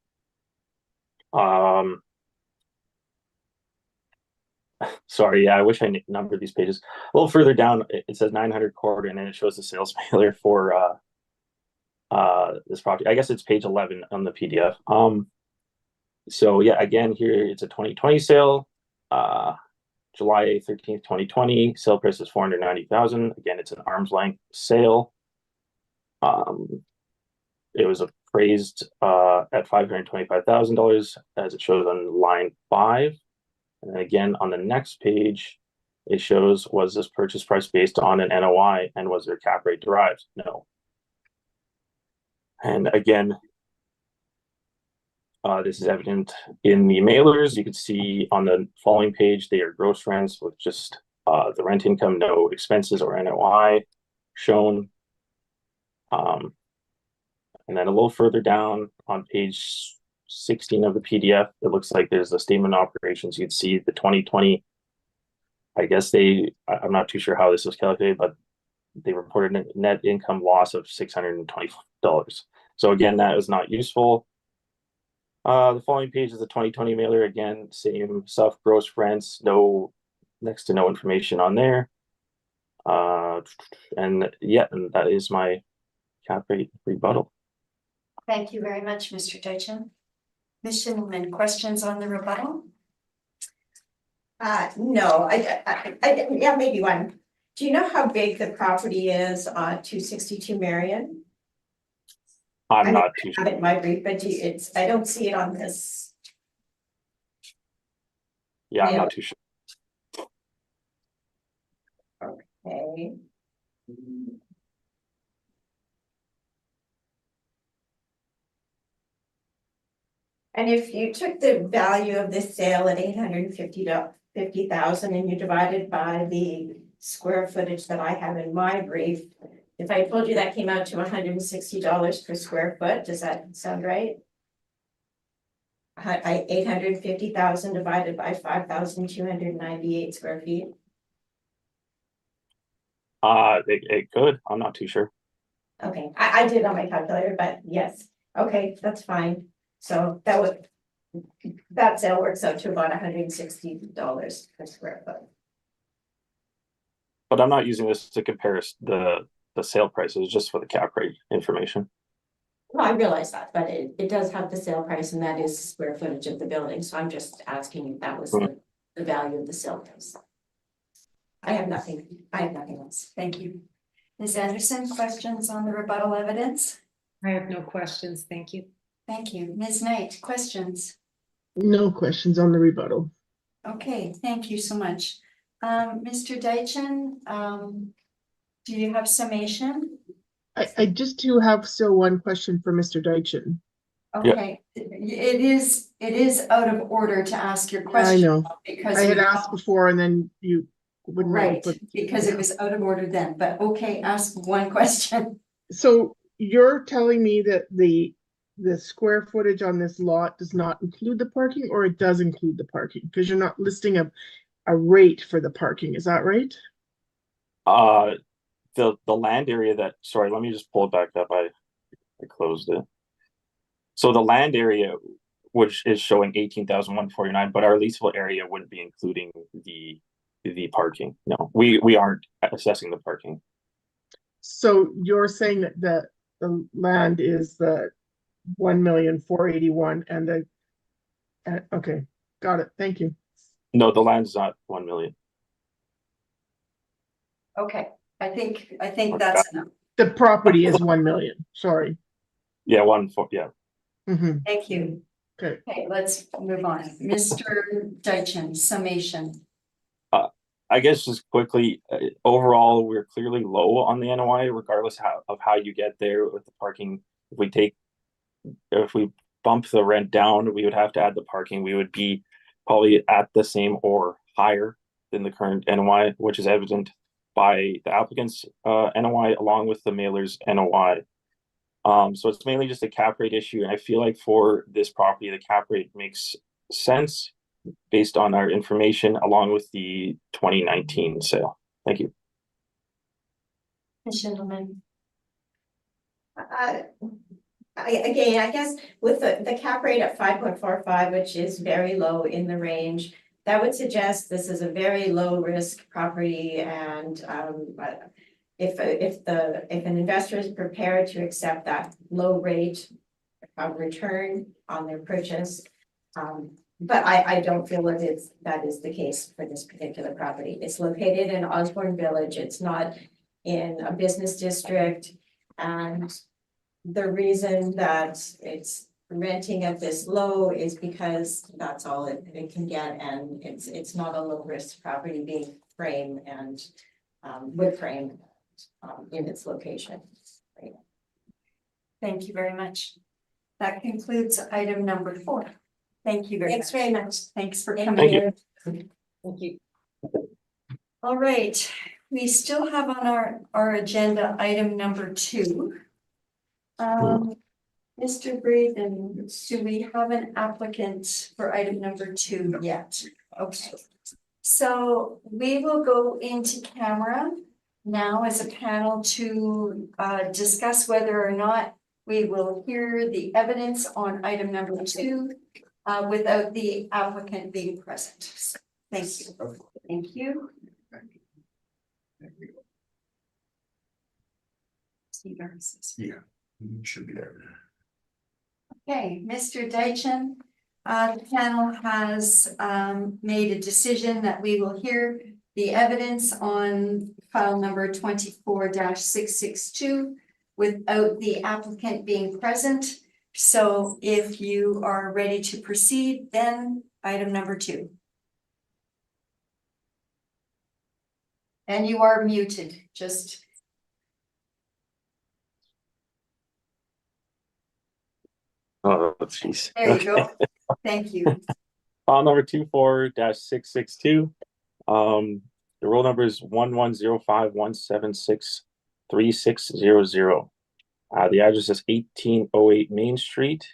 Sorry, yeah, I wish I numbered these pages. A little further down, it says 900 quarter, and then it shows the sales mailer for this property. I guess it's page 11 on the PDF. So yeah, again, here it's a 2020 sale, July 13th, 2020. Sale price is $490,000. Again, it's an arm's length sale. It was appraised at $525,000, as it shows on line 5. And then again, on the next page, it shows, was this purchase price based on an NOI, and was there cap rate derived? No. And again, this is evident in the mailers. You can see on the following page, they are gross rents with just the rent income, no expenses or NOI shown. And then a little further down on page 16 of the PDF, it looks like there's a statement of operations. You'd see the 2020, I guess I'm not too sure how this was calculated, but they reported a net income loss of $620. So again, that is not useful. The following page is the 2020 mailer. Again, same stuff, gross rents, next to no information on there. And yeah, and that is my cap rate rebuttal.
Thank you very much, Mr. Deitchen. Ms. Schindlerman, questions on the rebuttal?
No, yeah, maybe one. Do you know how big the property is on 262 Marion?
I'm not too sure.
I have it in my brief, but I don't see it on this.
Yeah, I'm not too sure.
Okay. And if you took the value of this sale at $850,000 and you divided by the square footage that I have in my brief, if I told you that came out to $160 per square foot, does that sound right? 850,000 divided by 5,298 square feet.
It could. I'm not too sure.
Okay, I did on my calculator, but yes, okay, that's fine. So that sale works out to about $160 per square foot.
But I'm not using this to compare the sale prices, just for the cap rate information.
Well, I realize that, but it does have the sale price, and that is square footage of the building. So I'm just asking if that was the value of the sale price. I have nothing else.
Thank you. Ms. Anderson, questions on the rebuttal evidence?
I have no questions. Thank you.
Thank you. Ms. Knight, questions?
No questions on the rebuttal.
Okay, thank you so much. Mr. Deitchen, do you have summation?
I just do have still one question for Mr. Deitchen.
Okay, it is out of order to ask your
I
question.
know.
Because
I had asked before and then you wouldn't.
Right, because it was out of order then, but okay, ask one question.
So you're telling me that the square footage on this lot does not include the parking, or it does include the parking? Because you're not listing a rate for the parking, is that right?
The land area sorry, let me just pull it back up. I closed it. So the land area, which is showing 18,149, but our leasable area wouldn't be including the parking. No, we aren't assessing the parking.
So you're saying that the land is the 1,481,000 and the okay, got it. Thank you.
No, the land's not 1 million.
Okay, I think that's enough.
The property is 1 million. Sorry.
Yeah, 1.4. Yeah.
Mm-hmm.
Thank you.
Okay.
Okay, let's move on. Mr. Deitchen, summation.
I guess just quickly, overall, we're clearly low on the NOI, regardless of how you get there with the parking. If we bump the rent down, we would have to add the parking. We would be probably at the same or higher than the current NOI, which is evident by the applicant's NOI along with the mailer's NOI. So it's mainly just a cap rate issue, and I feel like for this property, the cap rate makes sense based on our information along with the 2019 sale. Thank you.
Gentlemen,
Again, I guess with the cap rate at 5.45, which is very low in the range, that would suggest this is a very low risk property, and if an investor is prepared to accept that low rate of return on their purchase, but I don't feel that is the case for this particular property. It's located in Osborne Village. It's not in a business district, and the reason that it's renting at this low is because that's all it can get, and it's not a low risk property being frame and wood frame in its location. Right.
thank you very much. That concludes item number 4. Thank you very much.
Thanks very much.
Thanks for
Thank
coming
you.
here.
Thank you.
All right, we still have on our agenda item number 2. Mr. Braden, do we have an applicant for item number 2 yet? Okay. So we will go into camera now as a panel to discuss whether or not we will hear the evidence on item number 2 without the applicant being present. So, thank you. Thank you. Steve Ernst.
Yeah, should be there.
Okay, Mr. Deitchen, the panel has made a decision that we will hear the evidence on file number 24-662 without the applicant being present. So if you are ready to proceed, then item number 2. And you are muted, just.
Oh, jeez.
There you go. Thank you.
File number 24-662. The roll number is 1105-176-3600. The address is 1808 Main Street.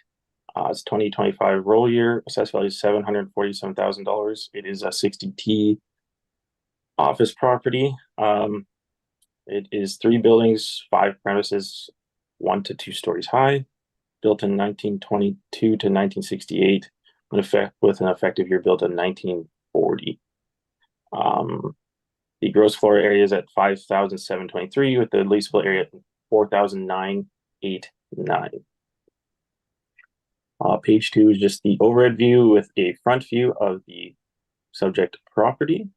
It's 2025 roll year. Assessed value is $747,000. It is a 60T office property. It is 3 buildings, 5 premises, 1 to 2 stories high. Built in 1922 to 1968, with an effective year built in 1940. The gross floor area is at 5,723, with the leasable area at 4,989. Page 2 is just the overhead view with a front view of the subject property.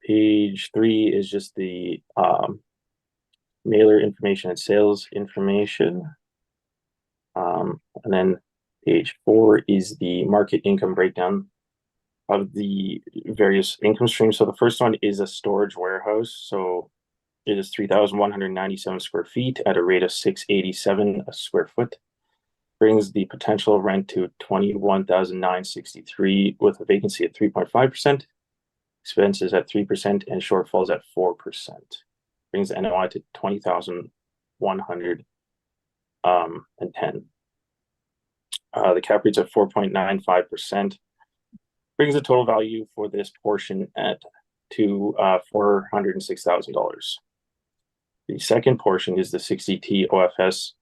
Page 3 is just the mailer information and sales information. And then page 4 is the market income breakdown of the various income streams. So the first one is a storage warehouse. So it is 3,197 square feet at a rate of $687 a square foot. Brings the potential rent to $21,963 with a vacancy at 3.5%, expenses at 3%, and shortfalls at 4%. Brings the NOI to $20,110. The cap rate's at 4.95%. Brings the total value for this portion to $406,000. The second portion is the 60T OFS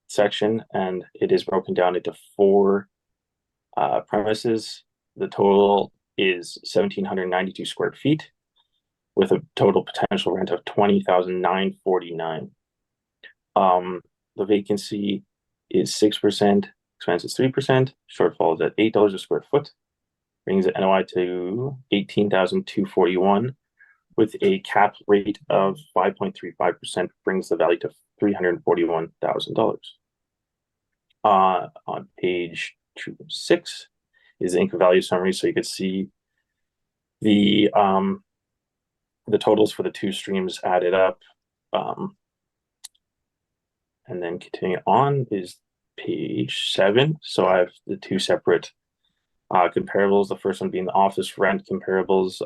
section, and it is broken down into 4 premises. The total is 1,792 square feet, with a total potential rent of $20,949. The vacancy is 6%, expense is 3%, shortfall is at $8 a square foot, brings the NOI to $18,241, with a cap rate of 5.35%, brings the value to $341,000. On page 6 is the income value summary, so you could see the totals for the two streams added up. And then continuing on is page 7. So I have the two separate comparables. The first one being the office rent comparables.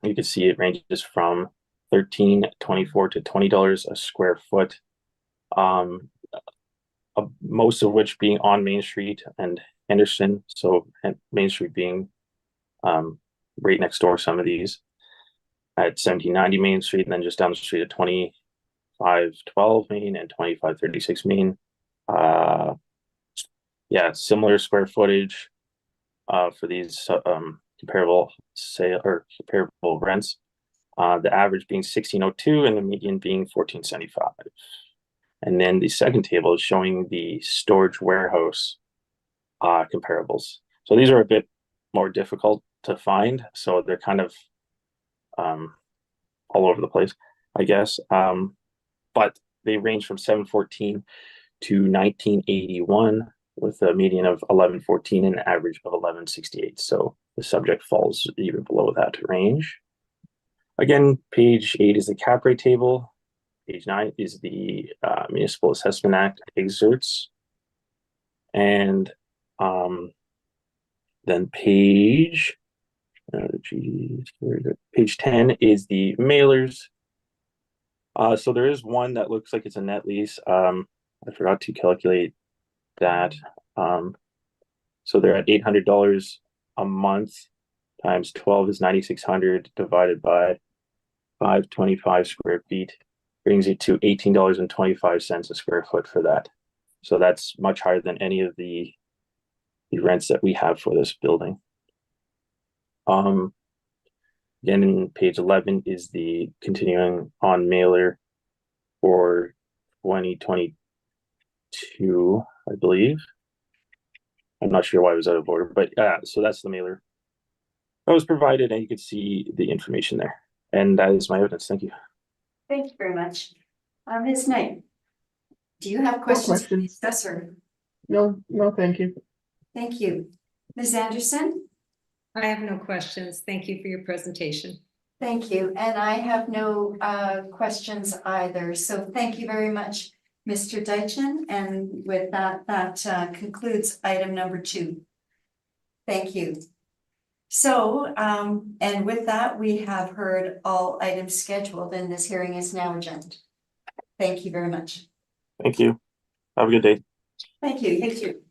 You can see it ranges from $13.24 to $20 a square foot. Most of which being on Main Street and Henderson. So Main Street being right next door. Some of these at 1790 Main Street, and then just down the street at 2512 Main and 2536 Main. Yeah, similar square footage for these comparable sale or comparable rents. The average being 1602 and the median being 1475. And then the second table is showing the storage warehouse comparables. So these are a bit more difficult to find. So they're kind of all over the place, I guess. But they range from 714 to 1981 with a median of 1114 and an average of 1168. So the subject falls even below that range. Again, page 8 is the cap rate table. Page 9 is the Municipal Assessment Act excerpts. And then page 10 is the mailers. So there is one that looks like it's a net lease. I forgot to calculate that. So they're at $800 a month times 12 is 9,600 divided by 525 square feet brings you to $18.25 a square foot for that. So that's much higher than any of the rents that we have for this building. Again, in page 11 is the continuing on mailer for 2022, I believe. I'm not sure why it was out of order, but so that's the mailer that was provided, and you can see the information there. And that is my evidence. Thank you.
Thank you very much. Ms. Knight, do you have questions for the assessor?
No, thank you.
Thank you. Ms. Anderson?
I have no questions. Thank you for your presentation.
Thank you. And I have no questions either. So thank you very much, Mr. Deitchen. And with that, concludes item number 2. Thank you. So, and with that, we have heard all items scheduled and this hearing is now adjourned. Thank you very much.
Thank you. Have a good day.
Thank you. Thank you.